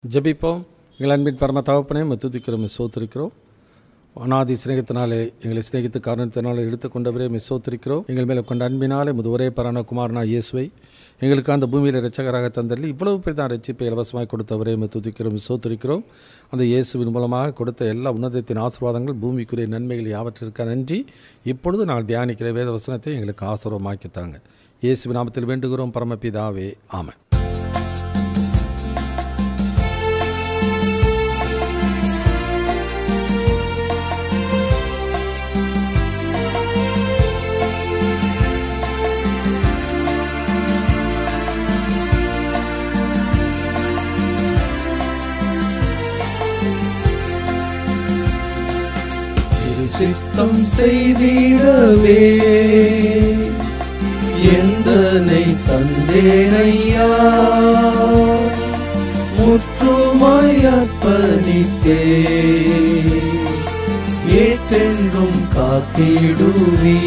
ஜெபிப்போம். எங்கள் அன்பின் பரம தகப்பனே, துதிக்கிறோம், சோத்திருக்கிறோம். அநாதி சிநேகத்தினாலே எங்களை சிநேகித்து காரணத்தினாலே எடுத்துக்கொண்டவரே சோத்திருக்கிறோம். எங்கள் மேலே கொண்ட அன்பினாலே ஒரே பரான குமாரனா இயேசுவை எங்களுக்கு அந்த பூமியில் இரட்சகராக தந்தள்ளி இவ்வளவு பேர் தான் ரட்சிப்பை இலவசமாக கொடுத்தவரே துதிக்கிறோம், சோத்திருக்கிறோம். அந்த இயேசுவின் மூலமாக கொடுத்த எல்லா உன்னதத்தின் ஆசீர்வாதங்கள், பூமிக்குரிய நன்மைகள் யாவற்றிற்காக நன்றி. இப்பொழுது நாங்கள் தியானிக்கிற வேத வசனத்தை எங்களுக்கு ஆசீர்வாதமாக்கித்தாங்க. இயேசுவின் நாமத்தில் வேண்டுகிறோம் பரமபிதாவே, ஆமென். சித்தம் செய்திடவே எந்தனை தந்தேனையா, முற்றுமாய் அர்ப்பணித்தே ஏற்றென்றும் காத்திடுவே.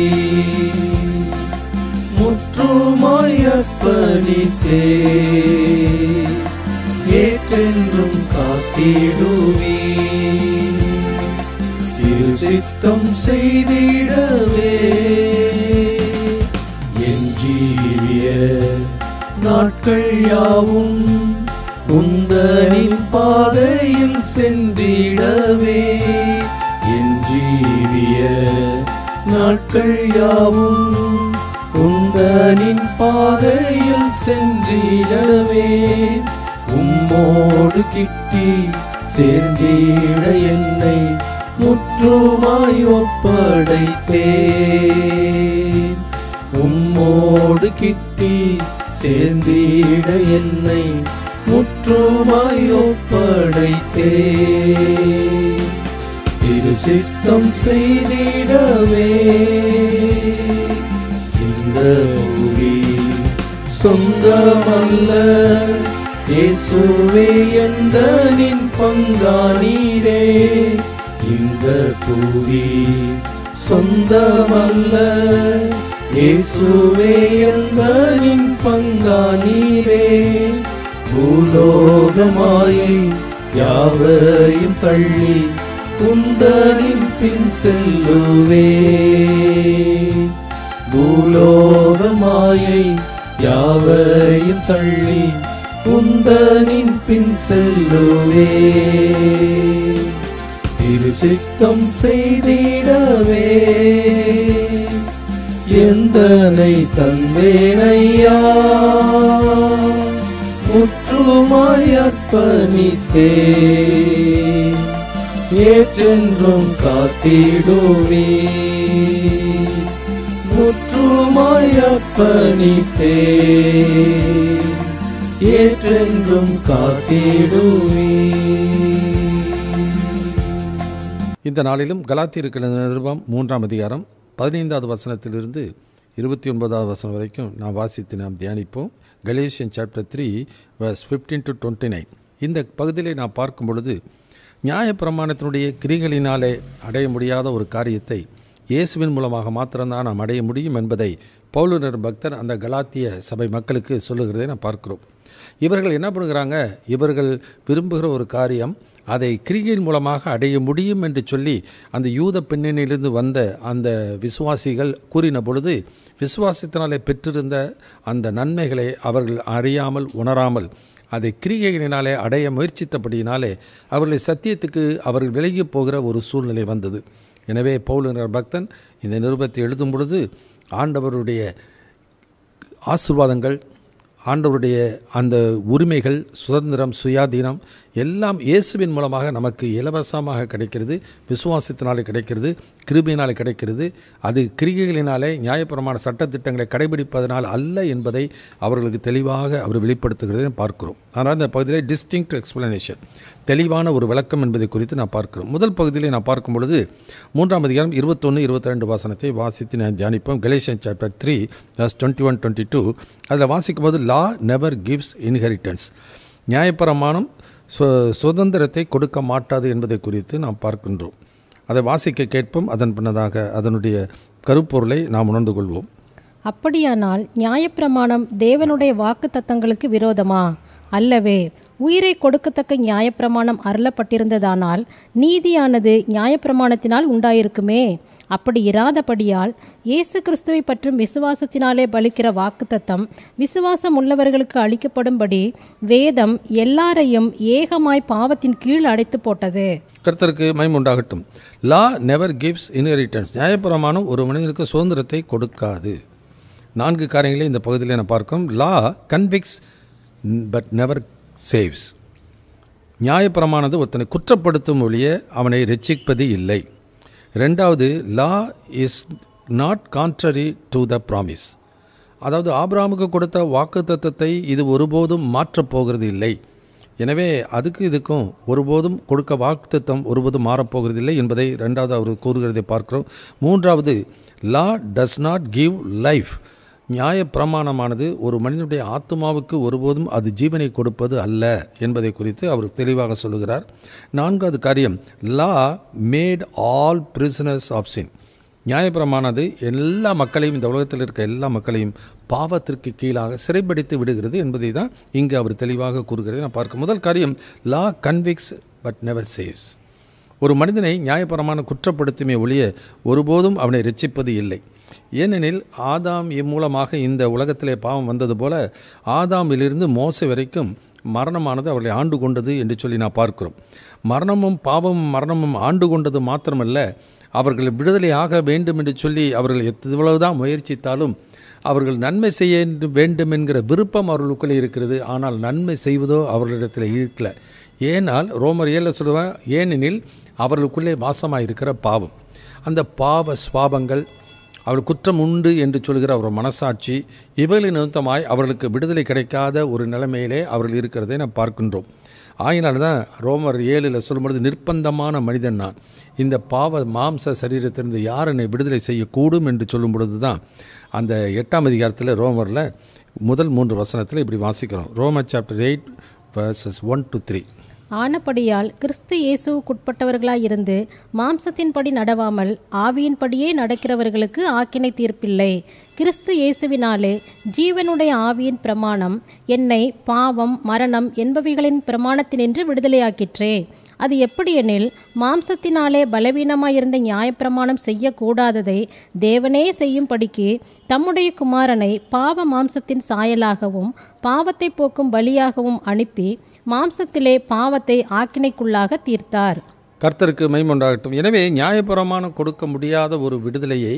முற்றுமாய் அர்ப்பணித்தே ஏற்றென்றும் காத்திடுவே. சித்தம் செய்திடவே என் ஜீவிய நாட்கள் யாவும் உந்தனின் பாதையில் சென்றிடவே. என் ஜீவிய நாட்கள் யாவும் உந்தனின் பாதையில் சென்றிடவே. உம்மோடு கிட்டி சேர்ந்திட என்னை முற்றுமாய் ஒப்படைத்தேன். உம்மோடு கிட்டி சேர்ந்திட என்னை முற்றுமாய் ஒப்படைத்தேன். திரு சித்தம் செய்திடவே இந்த பூமி சொந்தமல்ல, இயேசுவே எந்தனின் பங்கானீரே. இந்த பூமி சொந்தமல்ல, இயேசுவே எந்தனின் பங்கானீரே. பூலோகமாயை யாவையும் தள்ளி உந்தனின் பின் செல்லுவே. பூலோகமாயை யாவையும் தள்ளி உந்தனின் பின் செல்லுவே. திரு சித்தம் செய்திடவே எந்தனை தந்தேனையா, முற்றுமாய் அர்ப்பணித்தே ஏற்றென்றும் காத்திடுவே. முற்றுமாய் அர்ப்பணித்தே ஏற்றென்றும் காத்திடுவே. இந்த நாளிலும் கலாத்தியருக்கு நிருபம் 3ஆம் அதிகாரம் 15வது வசனத்திலிருந்து 29வது வசனம் வரைக்கும் நாம் வாசித்து நாம் தியானிப்போம். Galatian chapter 3 verse 15 to 29. இந்த பகுதியிலே நாம் பார்க்கும் பொழுது நியாயப்பிரமாணத்தினுடைய கிரிகளினாலே அடைய முடியாத ஒரு காரியத்தை இயேசுவின் மூலமாக மாத்திரம்தான் நாம் அடைய முடியும் என்பதை பவுலர் பக்தர் அந்த கலாத்திய சபை மக்களுக்கு சொல்லுகிறதை நாம் பார்க்கிறோம். இவர்கள் என்ன பண்ணுகிறாங்க? இவர்கள் விரும்புகிற ஒரு காரியம் அதை கிரிகையின் மூலமாக அடைய முடியும் என்று சொல்லி அந்த யூத பின்னணியிலிருந்து வந்த அந்த விசுவாசிகள் கூறின பொழுது, விசுவாசத்தினாலே பெற்றிருந்த அந்த நன்மைகளை அவர்கள் அறியாமல் உணராமல் அதை கிரிகைகளினாலே அடைய முயற்சித்தபடியினாலே அவர்களை சத்தியத்துக்கு அவர்கள் விலகி போகிற ஒரு சூழ்நிலை வந்தது. எனவே பவுல் பக்தன் இந்த நிருபத்தை எழுதும் பொழுது ஆண்டவருடைய ஆசீர்வாதங்கள், ஆண்டவருடைய அந்த உரிமைகள், சுதந்திரம், சுயாதீனம் எல்லாம் இயேசுவின் மூலமாக நமக்கு இலவசமாக கிடைக்கிறது. விசுவாசத்தினாலே கிடைக்கிறது, கிருபையினாலே கிடைக்கிறது. அது கிரிகைகளினாலே நியாயப்பிரமாண சட்டத்திட்டங்களை கடைபிடிப்பதனால் அல்ல என்பதை அவர்களுக்கு தெளிவாக அவர் வெளிப்படுத்துகிறதை பார்க்கிறோம். ஆனால் இந்த பகுதியில் டிஸ்டிங்க்ட் எக்ஸ்பிளனேஷன், தெளிவான ஒரு விளக்கம் என்பதை குறித்து நான் பார்க்கிறோம். முதல் பகுதியிலே நான் பார்க்கும் பொழுது 3ஆம் அதிகாரம் 21-22 வசனத்தை வாசித்து நான் தியானிப்போம். Galatian chapter 3 verse 21-22. அதில் வாசிக்கும் போது லா நெவர் கிவ்ஸ் இன்ஹெரிட்டன்ஸ், நியாயப்பிரமாணம் சுதந்திரத்தை கொடுக்க மாட்டாது என்பதை குறித்து நாம் பார்க்கின்றோம். அதை வாசிக்க கேட்போம். அதன் பின்னதாக அதனுடைய கருப்பொருளை நாம் உணர்ந்து கொள்வோம். அப்படியானால் நியாயப்பிரமாணம் தேவனுடைய வாக்குத்தத்தங்களுக்கு விரோதமா? அல்லவே. உயிரை கொடுக்கத்தக்க நியாயப்பிரமாணம் அருளப்பட்டிருந்ததானால் நீதியானது நியாயப்பிரமாணத்தினால் உண்டாயிருக்குமே. அப்படி இராதபடியால் இயேசு கிறிஸ்துவை பற்றும் விசுவாசத்தினாலே பலிக்கிற வாக்குத்தத்தம் விசுவாசம் உள்ளவர்களுக்கு அளிக்கப்படும்படி வேதம் எல்லாரையும் ஏகமாய் பாவத்தின் கீழ் அடைத்து போட்டது. கர்த்தருக்கு மகிமை உண்டாகட்டும். லா நெவர் கிவ்ஸ் இன்ஹெரிட்டன்ஸ். நியாயப்பிரமாணம் ஒரு மனிதனுக்கு சுதந்திரத்தை கொடுக்காது. 4 காரியங்களை இந்த பகுதியில் நான் பார்க்கிறோம். லா கன்விக்ஸ் பட் நெவர் சேவ்ஸ். நியாயப்பிரமானது ஒருத்தனை குற்றப்படுத்தும் ஒழிய அவனை ரட்சிப்பது இல்லை. 2வது, லா is not contrary to the promise. அதாவது ஆபிரகாமுக்கு கொடுத்த வாக்குத்தத்தத்தை இது ஒருபோதும் மாற்றப் போகிறது இல்லை. எனவே இதுக்கும் ஒருபோதும் கொடுக்க வாக்குத்தத்தம் ஒருபோதும் மாறப்போகிறது இல்லை என்பதை 2வது அவர் கூறுகிறதை பார்க்கிறோம். 3வது, லா டஸ் நாட் கிவ் லைஃப். நியாய பிரமாணமானது ஒரு மனிதனுடைய ஆத்மாவுக்கு ஒருபோதும் அது ஜீவனை கொடுப்பது அல்ல என்பதை குறித்து அவர் தெளிவாக சொல்லுகிறார். 4வது காரியம், law made all prisoners of sin. நியாயப்பிரமானது எல்லா மக்களையும், இந்த உலகத்தில் இருக்க எல்லா மக்களையும் பாவத்திற்கு கீழாக சிறைப்படுத்தி விடுகிறது என்பதை தான் இங்கு அவர் தெளிவாக கூறுகிறதை நான் பார்க்க. முதல் காரியம், லா கன்விக்ஸ் பட் நெவர் சேவ்ஸ். ஒரு மனிதனை நியாயப்பிரமாண குற்றப்படுத்துமே ஒழிய ஒருபோதும் அவனை ரட்சிப்பது இல்லை. ஏனெனில் ஆதாம் மூலமாக இந்த உலகத்திலே பாவம் வந்தது போல ஆதாமிலிருந்து மோசே வரைக்கும் மரணமானது அவர்களை ஆண்டு கொண்டது என்று சொல்லி நான் பார்க்கிறோம். மரணமும் பாவமும் மரணமும் ஆண்டு கொண்டது மாத்திரமல்ல, அவர்கள் விடுதலை ஆக வேண்டும் என்று சொல்லி அவர்கள் எவ்வளவுதான் முயற்சித்தாலும் அவர்கள் நன்மை செய்ய வேண்டும் என்கிற விருப்பம் அவர்களுக்குள்ளே இருக்கிறது. ஆனால் நன்மை செய்வதோ அவர்களிடத்தில் இருக்கல. ஏனால் ரோமர் 7 சொல்லுவேன், ஏனெனில் அவர்களுக்குள்ளே வாசமாக இருக்கிற பாவம், அந்த பாவ சுவாபங்கள், அவர் குற்றம் உண்டு என்று சொல்கிற அவர் மனசாட்சி, இவர்களின் நிமித்தமாய் அவர்களுக்கு விடுதலை கிடைக்காத ஒரு நிலைமையிலே அவர்கள் இருக்கிறதை நாம் பார்க்கின்றோம். ஆகினால தான் ரோமர் 7 சொல்லும்பொழுது, நிர்பந்தமான மனிதன் நான், இந்த பாவ மாம்ச சரீரத்திலிருந்து யார் என்னை விடுதலை செய்யக்கூடும் என்று சொல்லும் பொழுது தான் அந்த 8ஆம் அதிகாரத்தில் ரோமரில் முதல் 3 வசனத்தில் இப்படி வாசிக்கிறோம். ரோமர் சாப்டர் 8 verses 1-3. ஆனபடியால் கிறிஸ்து இயேசுவுக்குட்பட்டவர்களாயிருந்து மாம்சத்தின்படி நடவாமல் ஆவியின்படியே நடக்கிறவர்களுக்கு ஆக்கினை தீர்ப்பில்லை. கிறிஸ்து இயேசுவினாலே ஜீவனுடைய ஆவியின் பிரமாணம் என்னை பாவம் மரணம் என்பவைகளின் பிரமாணத்தினின்று விடுதலையாக்கிற்றே. அது எப்படியெனில், மாம்சத்தினாலே பலவீனமாயிருந்த நியாயப்பிரமாணம் செய்யக்கூடாததை தேவனே செய்யும்படிக்கு தம்முடைய குமாரனை பாவ மாம்சத்தின் சாயலாகவும் பாவத்தை போக்கும் பலியாகவும் அனுப்பி மாம்சத்திலே பாவத்தை ஆக்கினைக்குள்ளாக தீர்த்தார். கர்த்தருக்கு மகிமை உண்டாகட்டும். எனவே நியாயப்பிரமாணம் கொடுக்க முடியாத ஒரு விடுதலையை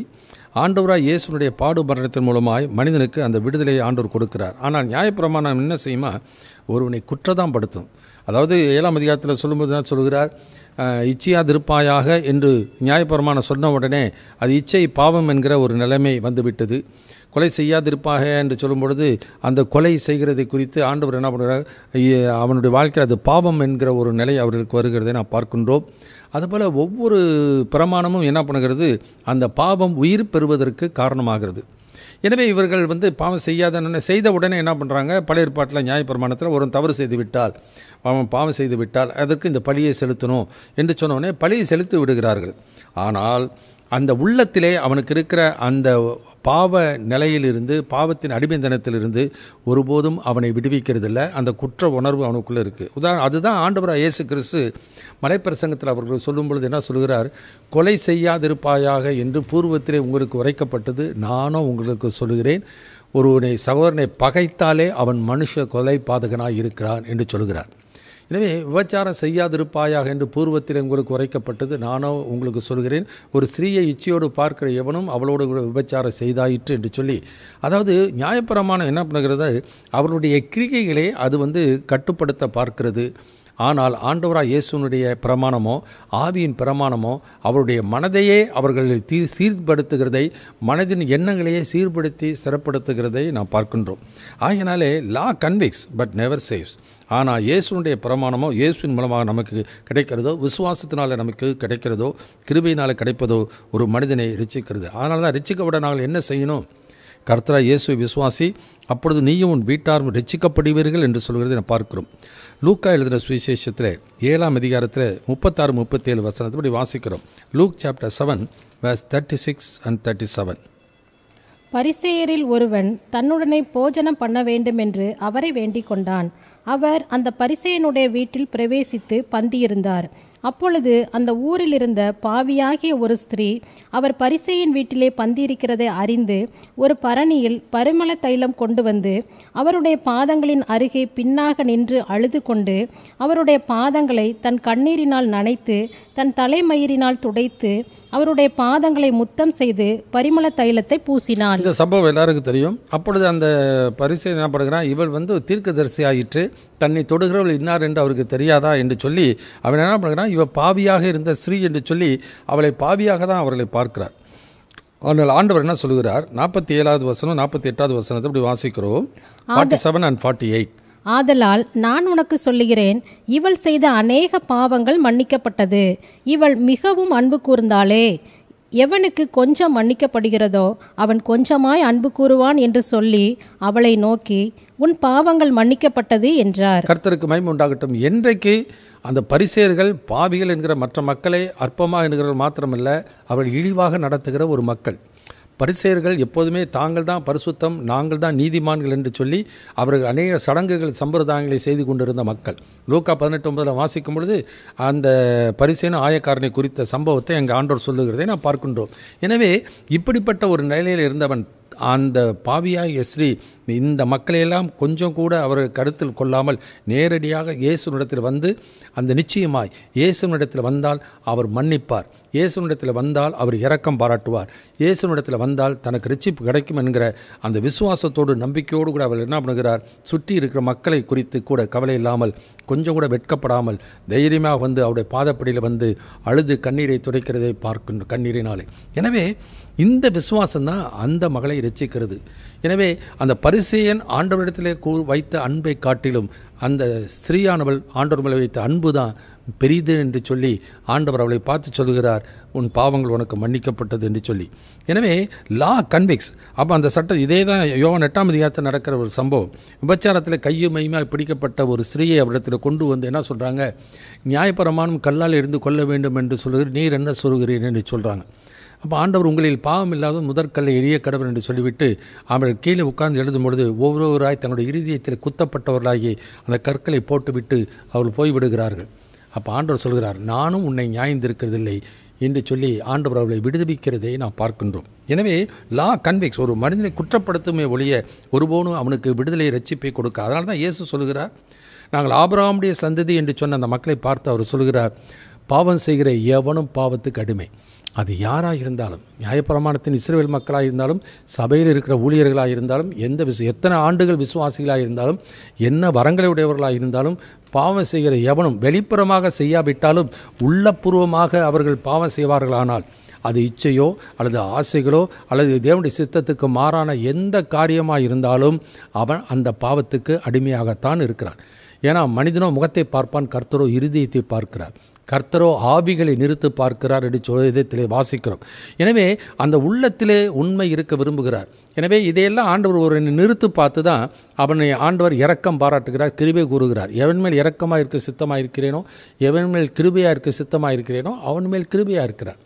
ஆண்டவராய் இயேசுனுடைய பாடு மரணத்தின் மூலமாய் மனிதனுக்கு அந்த விடுதலையை ஆண்டவர் கொடுக்கிறார். ஆனால் நியாயப்பிரமாணம் என்ன செய்யுமா, ஒருவனை குற்றதான் படுத்தும். அதாவது 7ஆம் அதிகாரத்தில் சொல்லும்போது தான் சொல்கிறார், இச்சையாதிருப்பாயாக என்று நியாயப்பிரமாணம் சொன்ன உடனே அது இச்சை பாவம் என்கிற ஒரு நிலைமை வந்துவிட்டது. கொலை செய்யாதிருப்பாக என்று சொல்லும் பொழுது அந்த கொலை செய்கிறதை குறித்து ஆண்டவர் என்ன பண்ணுறார், அவனுடைய வாழ்க்கை அது பாவம் என்கிற ஒரு நிலை அவர்களுக்கு வருகிறதை நான் பார்க்கின்றோம். அதுபோல் ஒவ்வொரு பிரமாணமும் என்ன பண்ணுகிறது, அந்த பாவம் உயிர் பெறுவதற்கு காரணமாகிறது. எனவே இவர்கள் பாவம் செய்த உடனே என்ன பண்ணுறாங்க, பழைய ஏற்பாட்டில் நியாயப்பிரமாணத்தில் ஒரு தவறு செய்து விட்டால், அவன் பாவம் செய்து விட்டால் அதற்கு இந்த பழியை செலுத்தணும் என்று சொன்னோடனே பழியை செலுத்தி விடுகிறார்கள். ஆனால் அந்த உள்ளத்திலே அவனுக்கு இருக்கிற அந்த பாவ நிலையிலிருந்து, பாவத்தின் அடிமைத்தனத்திலிருந்து ஒருபோதும் அவனை விடுவிக்கிறதில்லை. அந்த குற்ற உணர்வு அவனுக்குள்ளே இருக்குது. அதுதான் ஆண்டவராக இயேசு கிறிஸ்து மலைப்பிரசங்கத்தில் அவர்கள் சொல்லும் பொழுது என்ன சொல்கிறார், கொலை செய்யாதிருப்பாயாக என்று பூர்வத்திலே உங்களுக்கு உரைக்கப்பட்டது நானும் உங்களுக்கு சொல்கிறேன், ஒருவனை சகோதரனை பகைத்தாலே அவன் மனுஷ கொலை பாதகனாக இருக்கிறான் என்று சொல்கிறார். எனவே விபச்சாரம் செய்யாதிருப்பாயாக என்று பூர்வத்தில் உங்களுக்கு உரைக்கப்பட்டது நானோ உங்களுக்கு சொல்கிறேன், ஒரு ஸ்திரீயை இச்சையோடு பார்க்கிற எவனும் அவளோடு கூட விபச்சாரம் செய்தாயிற்று என்று சொல்லி, அதாவது நியாயப்பிரமாணம் என்ன பண்ணுகிறது, அவர்களுடைய கிரிகைகளை அது கட்டுப்படுத்த பார்க்கிறது. ஆனால் ஆண்டவராக இயேசுனுடைய பிரமாணமோ ஆவியின் பிரமாணமோ அவருடைய மனதையே அவர்கள் சீர்படுத்துகிறதை, மனதின் எண்ணங்களையே சீர்படுத்தி சிறப்படுத்துகிறதை நாம் பார்க்கின்றோம். ஆகையினாலே லா கன்விக்ஸ் பட் நெவர் சேவ்ஸ். ஆனால் இயேசுனுடைய பிரமாணமோ இயேசுவின் மூலமாக நமக்கு கிடைக்கிறதோ, விசுவாசத்தினால் நமக்கு கிடைக்கிறதோ, கிருபையினால் கிடைப்பதோ ஒரு மனிதனை ரட்சிக்கிறது. அதனால தான் ரட்சிக்கப்பட நாங்கள் என்ன செய்யணும், கர்த்தராகிய இயேசுவை விசுவாசி, அப்பொழுது நீயும் உன் வீட்டாரும் ரட்சிக்கப்படுவீர்கள் என்று சொல்கிறதை நான் பார்க்கிறோம். லூக்கா எழுதின சுவிசேஷத்தில் 7ஆம் அதிகாரத்தில் 36-37 வசனத்தை வாசிக்கிறோம். Look chapter 7 verse 36 and 37. பரிசேயரில் ஒருவன் தன்னுடனே போஜனம் பண்ண வேண்டும் என்று அவரை வேண்டிக் கொண்டான். அவர் அந்த பரிசேயனுடைய வீட்டில் பிரவேசித்து பந்தியிருந்தார். அப்பொழுது அந்த ஊரில் இருந்த பாவியாகிய ஒரு ஸ்திரீ அவர் பரிசேயன் வீட்டிலே பந்தியிருக்கிறதை அறிந்து ஒரு பரணியில் பரிமள தைலம் கொண்டு வந்து அவருடைய பாதங்களின் அருகே பின்னாக நின்று அழுது கொண்டு அவருடைய பாதங்களை தன் கண்ணீரினால் நனைத்து தன் தலைமயிரினால் துடைத்து அவருடைய பாதங்களை முத்தம் செய்து பரிமள தைலத்தை பூசினாள். இந்த சம்பவம் எல்லாருக்கும் தெரியும். அப்பொழுது அந்த பரிசேயன் என்ன பண்ணுகிறான், இவள் தீர்க்கதரிசி ஆயிற்று, தன்னை தொடுகிறவள் இன்னார் என்று அவருக்கு தெரியாதா என்று சொல்லி அவன் என்ன பண்ணுகிறான், இவள் பாவியாக இருந்த ஸ்ரீ என்று சொல்லி அவளை பாவியாக தான் அவர்களை பார்க்கிறார். ஆனால் ஆண்டவர் என்ன சொல்கிறார், 47வது வசனம் 48வது வசனத்தை இப்படி வாசிக்கிறோம், 47 and 48. ஆதலால் நான் உனக்கு சொல்லுகிறேன், இவள் செய்த அநேக பாவங்கள் மன்னிக்கப்பட்டது, இவள் மிகவும் அன்பு கூர்ந்தாளே. எவனுக்கு கொஞ்சம் மன்னிக்கப்படுகிறதோ அவன் கொஞ்சமாய் அன்பு கூறுவான் என்று சொல்லி அவளை நோக்கி உன் பாவங்கள் மன்னிக்கப்பட்டது என்றார். கர்த்தருக்கு மகிமை உண்டாகட்டும். என்றைக்கு அந்த பரிசேயர்கள் பாவிகள் என்கிற மற்ற மக்களை அற்பமாக என்கிறவர் மாத்திரமல்ல, அவர்கள் இழிவாக நடத்துகிற ஒரு மக்கள். பரிசேயர்கள் எப்போதுமே தாங்கள் தான் பரிசுத்தம், நாங்கள் தான் நீதிமான்கள் என்று சொல்லி அவர்கள் அநேக சடங்குகள் சம்பிரதாயங்களை செய்து கொண்டிருந்த மக்கள். லூக்கா 18:9 வாசிக்கும் பொழுது அந்த பரிசேயன் ஆயக்காரனை குறித்த சம்பவத்தை அங்கே ஆண்டவர் சொல்லுகிறதை நாம் பார்க்கின்றோம். எனவே இப்படிப்பட்ட ஒரு நிலையில் இருந்தவன் அந்த பாவியாகிய ஸ்ரீ இந்த மக்களையெல்லாம் கொஞ்சம் கூட அவர் கருத்தில் கொள்ளாமல் நேரடியாக இயேசுனிடத்தில் வந்து அந்த நிச்சயமாய் இயேசுனிடத்தில் வந்தால் அவர் மன்னிப்பார், இயேசுனிடத்தில் வந்தால் அவர் இரக்கம் பாராட்டுவார், இயேசுனிடத்தில் வந்தால் தனக்கு ரட்சிப்பு கிடைக்கும் என்கிற அந்த விசுவாசத்தோடு நம்பிக்கையோடு கூட அவர் என்ன பண்ணுகிறார், சுற்றி இருக்கிற மக்களை குறித்து கூட கவலை இல்லாமல் கொஞ்சம் கூட வெட்கப்படாமல் தைரியமாக வந்து அவருடைய பாதப்படியில் வந்து அழுது கண்ணீரை துடைக்கிறதை பார்க்கின்ற கண்ணீரினாலே. எனவே இந்த விசுவாசம்தான் அந்த மகளை ரட்சிக்கிறது. எனவே அந்த பரிசேயன் ஆண்டவரிடத்திலே வைத்த அன்பை காட்டிலும் அந்த ஸ்திரீயானவள் ஆண்டவர் மேலே வைத்த அன்பு தான் பெரிது என்று சொல்லி ஆண்டவர் அவளை பார்த்து சொல்கிறார், உன் பாவங்கள் உனக்கு மன்னிக்கப்பட்டது என்று சொல்லி. எனவே லா கன்விக்ஸ். அப்போ அந்த சட்டம் இதே தான் யோவான் 8ஆம் அதிகாரத்தில் நடக்கிற ஒரு சம்பவம். விபச்சாரத்தில் கையும் மையுமாக பிடிக்கப்பட்ட ஒரு ஸ்திரீயை அவரிடத்தில் கொண்டு வந்து என்ன சொல்கிறாங்க, நியாயப்பிரமாணம் கல்லால் இருந்து கொள்ள வேண்டும் என்று சொல்லுகிற, நீர் என்ன சொல்கிறீர் என்று சொல்கிறாங்க. அப்போ ஆண்டவர் உங்களில் பாவம் இல்லாத முதற்கல்லை எளிய கடவுள் என்று சொல்லிவிட்டு அவர்கள் கீழே உட்கார்ந்து எழுதும் பொழுது ஒவ்வொருவராய் தங்களுடைய இருதயத்தில் குத்தப்பட்டவர்களாகி அந்த கற்களை போட்டுவிட்டு அவர்கள் போய்விடுகிறார்கள். அப்போ ஆண்டவர் சொல்கிறார், நானும் உன்னை நியாயந்திருக்கிறதில்லை என்று சொல்லி ஆண்டவர் அவர்களை விடுவிக்கிறதை நாம் பார்க்கின்றோம். எனவே லா கன்விக்ஸ் ஒரு மனிதனை குற்றப்படுத்துமே ஒழிய ஒருபோதும் அவனுக்கு விடுதலை ரட்சிப்பை கொடுக்க. அதனால தான் இயேசு சொல்கிறார், நாங்கள் ஆபிரகாமுடைய சந்ததி என்று சொன்ன அந்த மக்களை பார்த்து அவர் சொல்கிறார், பாவம் செய்கிற எவனும் பாவத்துக்கு அடிமை. அது யாராக இருந்தாலும், நியாயப்பிரமாணத்தின் இஸ்ரவேல் மக்களாக இருந்தாலும், சபையில் இருக்கிற ஊழியர்களாக இருந்தாலும், எத்தனை ஆண்டுகள் விசுவாசிகளாக இருந்தாலும், என்ன வரங்களை உடையவர்களாக இருந்தாலும், பாவம் செய்கிற எவனும் வெளிப்புறமாக செய்யாவிட்டாலும் உள்ளபூர்வமாக அவர்கள் பாவம் செய்வார்களானால் அது இச்சையோ அல்லது ஆசைகளோ அல்லது தேவனுடைய சித்தத்துக்கு மாறான எந்த காரியமாக இருந்தாலும் அவன் அந்த பாவத்துக்கு அடிமையாகத்தான் இருக்கிறான். ஏன்னா மனிதனோ முகத்தை பார்ப்பான், கர்த்தரோ இருதயத்தை பார்க்கிறார், கர்த்தரோ ஆவிகளை நிறுத்து பார்க்கிறார் என்று வேதத்திலே வாசிக்கிறோம். எனவே அந்த உள்ளத்திலே உண்மை இருக்க விரும்புகிறார். எனவே இதையெல்லாம் ஆண்டவர் ஒரு நிறுத்து பார்த்து தான் அவனை ஆண்டவர் இரக்கம் பாராட்டுகிறார், கிருபை கூறுகிறார். எவன் மேல் இரக்கமாக இருக்க சித்தமாக இருக்கிறேனோ, எவன் மேல் கிருபையாக இருக்க சித்தமாக இருக்கிறேனோ அவன் மேல் கிருபையாக இருக்கிறார்.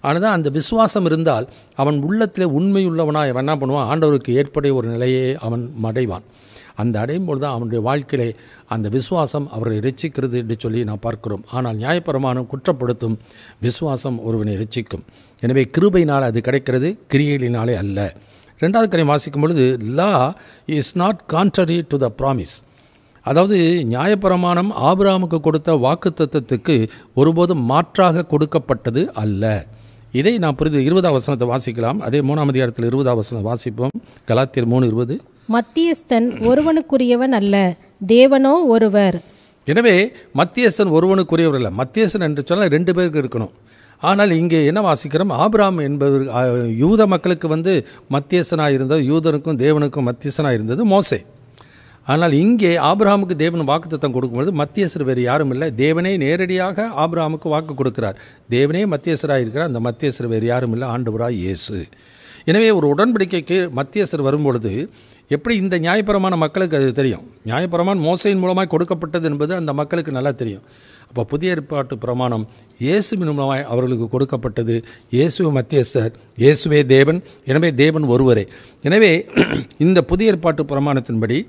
ஆனால் அந்த விசுவாசம் இருந்தால் அவன் உள்ளத்திலே உண்மையுள்ளவனாக அவன் என்ன பண்ணுவான், ஆண்டவருக்கு ஏற்படைய ஒரு நிலையை அவன் அடைவான். அந்த அடையும் பொழுது தான் அவனுடைய வாழ்க்கையிலே அந்த விசுவாசம் அவரை ரட்சிக்கிறது என்று சொல்லி நாம் பார்க்கிறோம். ஆனால் நியாயப்பிரமாணம் குற்றப்படுத்தும், விசுவாசம் ஒருவனை ரட்சிக்கும். எனவே கிருபையினால் அது கிடைக்கிறது, கிரியைகளினாலே அல்ல. 2வது காரியம் வாசிக்கும் பொழுது லா is not contrary to the promise. அதாவது நியாயப்பிரமாணம் ஆபிரகாமுக்கு கொடுத்த வாக்குத்தத்தத்துக்கு ஒருபோதும் மாற்றாக கொடுக்கப்பட்டது அல்ல. இதை நான் புரிந்து 20ஆம் வசனத்தை வாசிக்கலாம். அதே 3ஆம் அதிகாரத்தில் 20ஆம் வசனம் வாசிப்போம். கலாத்தியர் 3:20. மத்தியஸ்தன் ஒருவனுக்குரியவன் அல்ல, தேவனோ ஒருவர். எனவே மத்தியஸ்தன் ஒருவனுக்குரியவர் அல்ல. மத்தியஸ்தன் என்று சொன்னால் 2 பேருக்கு இருக்கணும். ஆனால் இங்கே என்ன வாசிக்கிறோம், ஆபிரகாம் என்பவர் யூத மக்களுக்கு மத்தியஸ்தனாக இருந்தது, யூதனுக்கும் தேவனுக்கும் மத்தியஸ்தனாக இருந்தது மோசே. ஆனால் இங்கே ஆபிரகாமுக்கு தேவன் வாக்குத்தத்தம் கொடுக்கும்போது மத்தியஸ்தர் வேறு யாரும் இல்லை, தேவனே நேரடியாக ஆபிரகாமுக்கு வாக்கு கொடுக்கிறார். தேவனே மத்தியஸ்தராக இருக்கிறார், அந்த மத்தியஸ்தர் வேறு யாரும் இல்லை, ஆண்டவராய் இயேசு. எனவே ஒரு உடன்படிக்கைக்கு மத்தியஸ்தர் வரும்பொழுது எப்படி இந்த நியாயப்பிரமாண மக்களுக்கு அது தெரியும். நியாயப்பிரமாணம் மோசையின் மூலமாக கொடுக்கப்பட்டது என்பது அந்த மக்களுக்கு நல்லா தெரியும். அப்போ புதிய ஏற்பாட்டு பிரமாணம் இயேசுவின் மூலமாய் அவர்களுக்கு கொடுக்கப்பட்டது. இயேசுவே மத்தியஸ்தர், இயேசுவே தேவன், எனவே தேவன் ஒருவரே. எனவே இந்த புதிய ஏற்பாட்டு பிரமாணத்தின்படி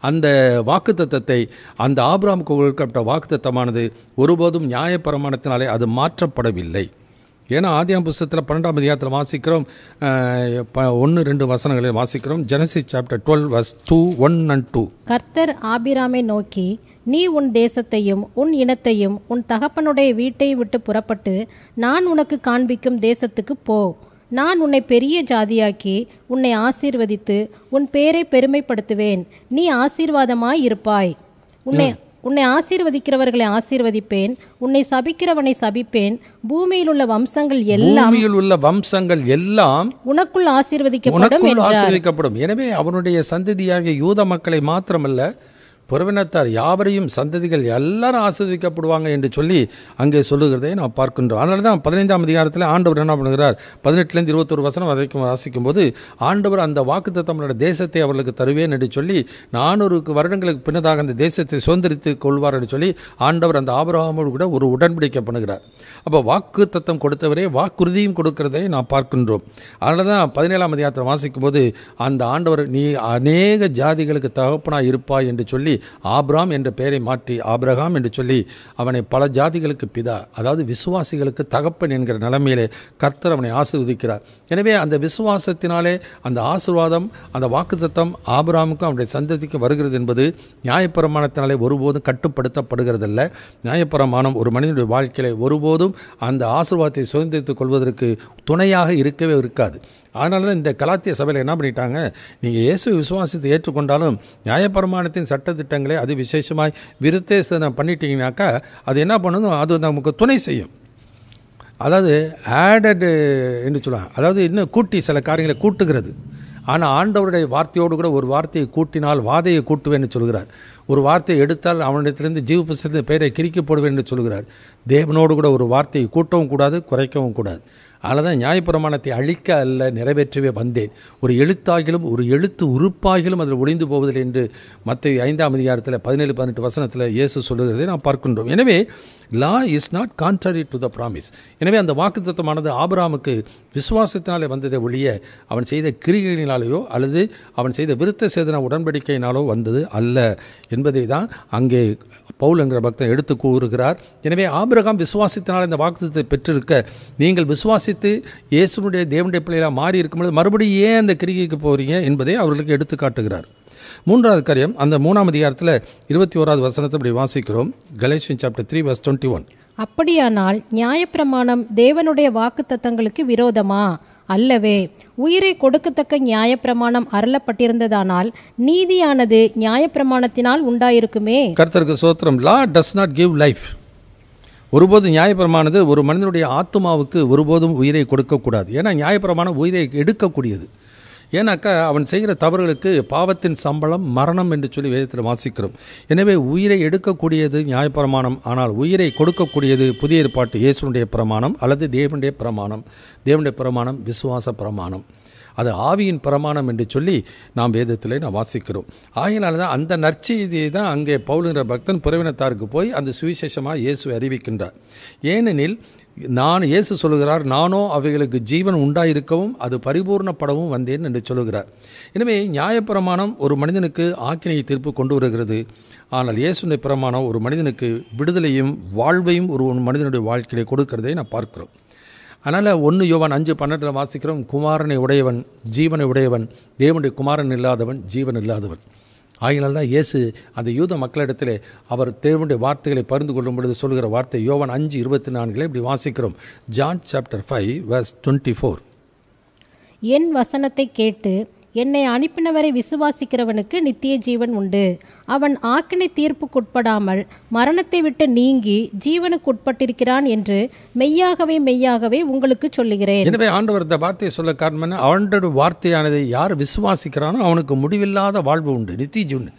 அந்த வாக்குத்தத்தத்தை, அந்த ஆபிரகாமுக்கு கொடுக்கப்பட்ட வாக்குத்தத்தமானது ஒருபோதும் நியாயப்பிரமாணத்தினாலே அது மாற்றப்படவில்லை. ஏன்னா ஆதியாகம புஸ்தகத்தில் 12ஆம் அதிகாரத்தில் வாசிக்கிறோம், 1-2 வசனங்களை வாசிக்கிறோம். Genesis chapter 12 verse 2, 1 and 2. கர்த்தர் ஆபிராமை நோக்கி, நீ உன் தேசத்தையும் உன் இனத்தையும் உன் தகப்பனுடைய வீட்டையும் விட்டு புறப்பட்டு நான் உனக்கு காண்பிக்கும் தேசத்துக்கு போ. நான் உன்னை பெரிய ஜாதியாக்கி உன்னை ஆசீர்வதித்து உன் பேரை பெருமைப்படுத்துவேன். நீ ஆசீர்வாதமாய் இருப்பாய். உன்னை ஆசீர்வதிக்கிறவர்களை ஆசீர்வதிப்பேன், உன்னை சபிக்கிறவனை சபிப்பேன். பூமியில் உள்ள வம்சங்கள் எல்லாம் உனக்குள் ஆசீர்வதிக்கப்படும். எனவே அவனுடைய சந்ததியாகிய யூத மக்களை மாத்திரமல்ல, புறவினத்தார் யாவரையும், சந்ததிகள் எல்லாரும் ஆசீர்வதிக்கப்படுவாங்க என்று சொல்லி அங்கே சொல்லுகிறதை நாம் பார்க்கின்றோம். அதனால தான் 15ஆம் அதிகாரத்தில் ஆண்டவர் என்ன பண்ணுகிறார், 18 21 வசனம் வரைக்கும் வாசிக்கும் போது ஆண்டவர் அந்த வாக்குத்தத்தமான தேசத்தை அவர்களுக்கு தருவேன் என்று சொல்லி 400 வருடங்களுக்கு பின்னதாக அந்த தேசத்தை சுதந்திரித்து கொள்வார் என்று சொல்லி ஆண்டவர் அந்த ஆபிரகாமோடு கூட ஒரு உடன்படிக்கை பண்ணுகிறார். அப்போ வாக்குத்தத்தம் கொடுத்தவரே வாக்குறுதியும் கொடுக்கிறதை நாம் பார்க்கின்றோம். அதனால தான் 17ஆம் அதிகாரத்தில் வாசிக்கும் போது அந்த ஆண்டவர் நீ அநேக ஜாதிகளுக்கு தகப்பனாய் இருப்பாய் என்று சொல்லி ஆபிராம் என்ற பெயரை மாற்றி ஆபிரகாம் என்று சொல்லி அவனை பல ஜாதிகளுக்கு பிதா, அதாவது விசுவாசிகளுக்கு தகப்பன் என்கிற நிலைமையிலே கர்த்தர் அவனை ஆசீர்வதிக்கிறார். எனவே அந்த விசுவாசத்தினாலே அந்த ஆசீர்வாதம், அந்த வாக்குத்தத்தம் ஆபிரகாமுக்கும் அவனுடைய சந்ததிக்கு வருகிறது என்பது நியாயப்பிரமாணத்தினாலே ஒருபோதும் கட்டுப்படுத்தப்படுகிறதல்ல. நியாயப்பிரமாணம் ஒரு மனிதனுடைய வாழ்க்கையிலே ஒருபோதும் அந்த ஆசீர்வாதத்தை சுதந்திரித்துக் கொள்வதற்கு துணையாக இருக்கவே இருக்காது. அதனால தான் இந்த கலாத்திய சபையில் என்ன பண்ணிட்டாங்க, நீங்கள் இயேசு விசுவாசத்தை ஏற்றுக்கொண்டாலும் நியாயப்பிரமாணத்தின் சட்டத்திட்டங்களை அது விசேஷமாய் விருத்தேசனம் பண்ணிட்டீங்கன்னாக்கா அது என்ன பண்ணணும், அது நமக்கு துணை செய்யும். அதாவது ஆடடு என்று சொல்லுவாங்க, அதாவது இன்னும் கூட்டி சில காரியங்களை கூட்டுகிறது. ஆனால் ஆண்டவருடைய வார்த்தையோடு கூட ஒரு வார்த்தையை கூட்டினால் வாதையை கூட்டுவேன்னு சொல்கிறார். ஒரு வார்த்தையை எடுத்தால் அவனிடத்திலிருந்து ஜீவ புஸ்தகத்தின் பெயரை கிறுக்கி போடுவேன் என்று சொல்கிறார். தேவனோடு கூட ஒரு வார்த்தையை கூட்டவும் கூடாது, குறைக்கவும் கூடாது. அதனால தான் நியாயப்பிரமாணத்தை அழிக்க அல்ல நிறைவேற்றவே வந்தேன், ஒரு எழுத்தாகிலும் ஒரு எழுத்து உறுப்பாகிலும் அதில் ஒளிந்து போவதில்லை என்று மத்தேயு 5ஆம் அதிகாரத்தில் 17-18 வசனத்தில் இயேசு சொல்லுகிறதை நாம் பார்க்கின்றோம். எனவே லா is not contrary to the promise. எனவே அந்த வாக்குத்தத்தமானது ஆபிரகாமுக்கு விசுவாசத்தினாலே வந்ததை ஒழிய அவன் செய்த கிரிகளினாலேயோ அல்லது அவன் செய்த விருத்த சேதன உடன்படிக்கையினாலோ வந்தது அல்ல என்பதை தான் அங்கே பவுல் என்கிற பக்தன் எடுத்து கூறுகிறார். எனவே ஆபிரகாம் விசுவாசத்தினால் இந்த வாக்குத்தத்தை பெற்றிருக்க நீங்கள் விசுவாசித்து இயேசுனுடைய தேவனுடைய பிள்ளைகளாக மாறி இருக்கும்போது மறுபடியும் ஏன் அந்த கிரிகைக்கு போகிறீங்க என்பதை அவர்களுக்கு எடுத்து காட்டுகிறார். 3வது காரியம், அந்த 3ஆம் அதிகாரத்தில் 21வது வசனத்தை அப்படி வாசிக்கிறோம். Galatians chapter 3 verse 21. அப்படியானால் நியாயப்பிரமாணம் தேவனுடைய வாக்குத்தத்தங்களுக்கு விரோதமா? அல்லவே. உயிரை கொடுக்கத்தக்க நியாயப்பிரமாணம் அருளப்பட்டிருந்ததானால் நீதியானது நியாயப்பிரமாணத்தினால் உண்டாயிருக்குமே. கர்த்தருக்கு ஸ்தோத்திரம். லா டஸ் நாட் கிவ் லைஃப். ஒருபோதும் நியாயப்பிரமானது ஒரு மனிதனுடைய ஆத்மாவுக்கு ஒருபோதும் உயிரை கொடுக்கக்கூடாது. ஏன்னா நியாயப்பிரமாணம் உயிரை எடுக்கக்கூடியது. ஏன்னாக்கா அவன் செய்கிற தவறுகளுக்கு பாவத்தின் சம்பளம் மரணம் என்று சொல்லி வேதத்தில் வாசிக்கிறோம். எனவே உயிரை எடுக்கக்கூடியது நியாயப்பிரமாணம், ஆனால் உயிரை கொடுக்கக்கூடியது புதிய ஏற்பாட்டு இயேசுனுடைய பிரமாணம் அல்லது தேவனுடைய பிரமாணம். தேவனுடைய பிரமாணம் விசுவாச பிரமாணம், அது ஆவியின் பிரமாணம் என்று சொல்லி நாம் வேதத்தில் நாம் வாசிக்கிறோம். ஆகையினால தான் அந்த நற்செய்தியை தான் அங்கே பவுலுங்கிற பக்தன் புறவினத்தாருக்கு போய் அந்த சுவிசேஷமாக இயேசு அறிவிக்கின்றார். ஏனெனில் இயேசு சொல்லுகிறார், நானோ அவைகளுக்கு ஜீவன் உண்டாயிருக்கவும் அது பரிபூர்ணப்படவும் வந்தேன் என்று சொல்லுகிறார். எனவே நியாயப்பிரமாணம் ஒரு மனிதனுக்கு ஆக்கினை தீர்ப்பு கொண்டு வருகிறது. ஆனால் இயேசுடைய பிரமாணம் ஒரு மனிதனுக்கு விடுதலையும் வாழ்வையும் ஒரு மனிதனுடைய வாழ்க்கையை கொடுக்கிறதை நான் பார்க்கிறோம். அதனால் 1 யோவான் 5:12 வாசிக்கிறோம், குமாரனை உடையவன் ஜீவனை உடையவன், தேவனுடைய குமாரன் இல்லாதவன் ஜீவன் இல்லாதவன். ஆகினால் தான் இயேசு அந்த யூத மக்களிடத்தில் அவர் தேவனுடைய வார்த்தைகளை பகிர்ந்து கொள்ளும் பொழுது சொல்கிற வார்த்தை யோவான் 5:24 இப்படி வாசிக்கிறோம். John chapter 5 verse 24. என் வசனத்தை கேட்டு என்னை அனுப்பினவரை விசுவாசிக்கிறவனுக்கு நித்திய ஜீவன் உண்டு. அவன் ஆக்கினை தீர்ப்புக்குட்படாமல் மரணத்தை விட்டு நீங்கி ஜீவனுக்குட்பட்டிருக்கிறான் என்று மெய்யாகவே மெய்யாகவே உங்களுக்கு சொல்லுகிறேன். எனவே ஆண்டவர் இந்த வார்த்தையை சொல்ல காரணம், அவனுடைய வார்த்தையானதை யார் விசுவாசிக்கிறானோ அவனுக்கு முடிவில்லாத வாழ்வு உண்டு, நித்திய ஜீவன்.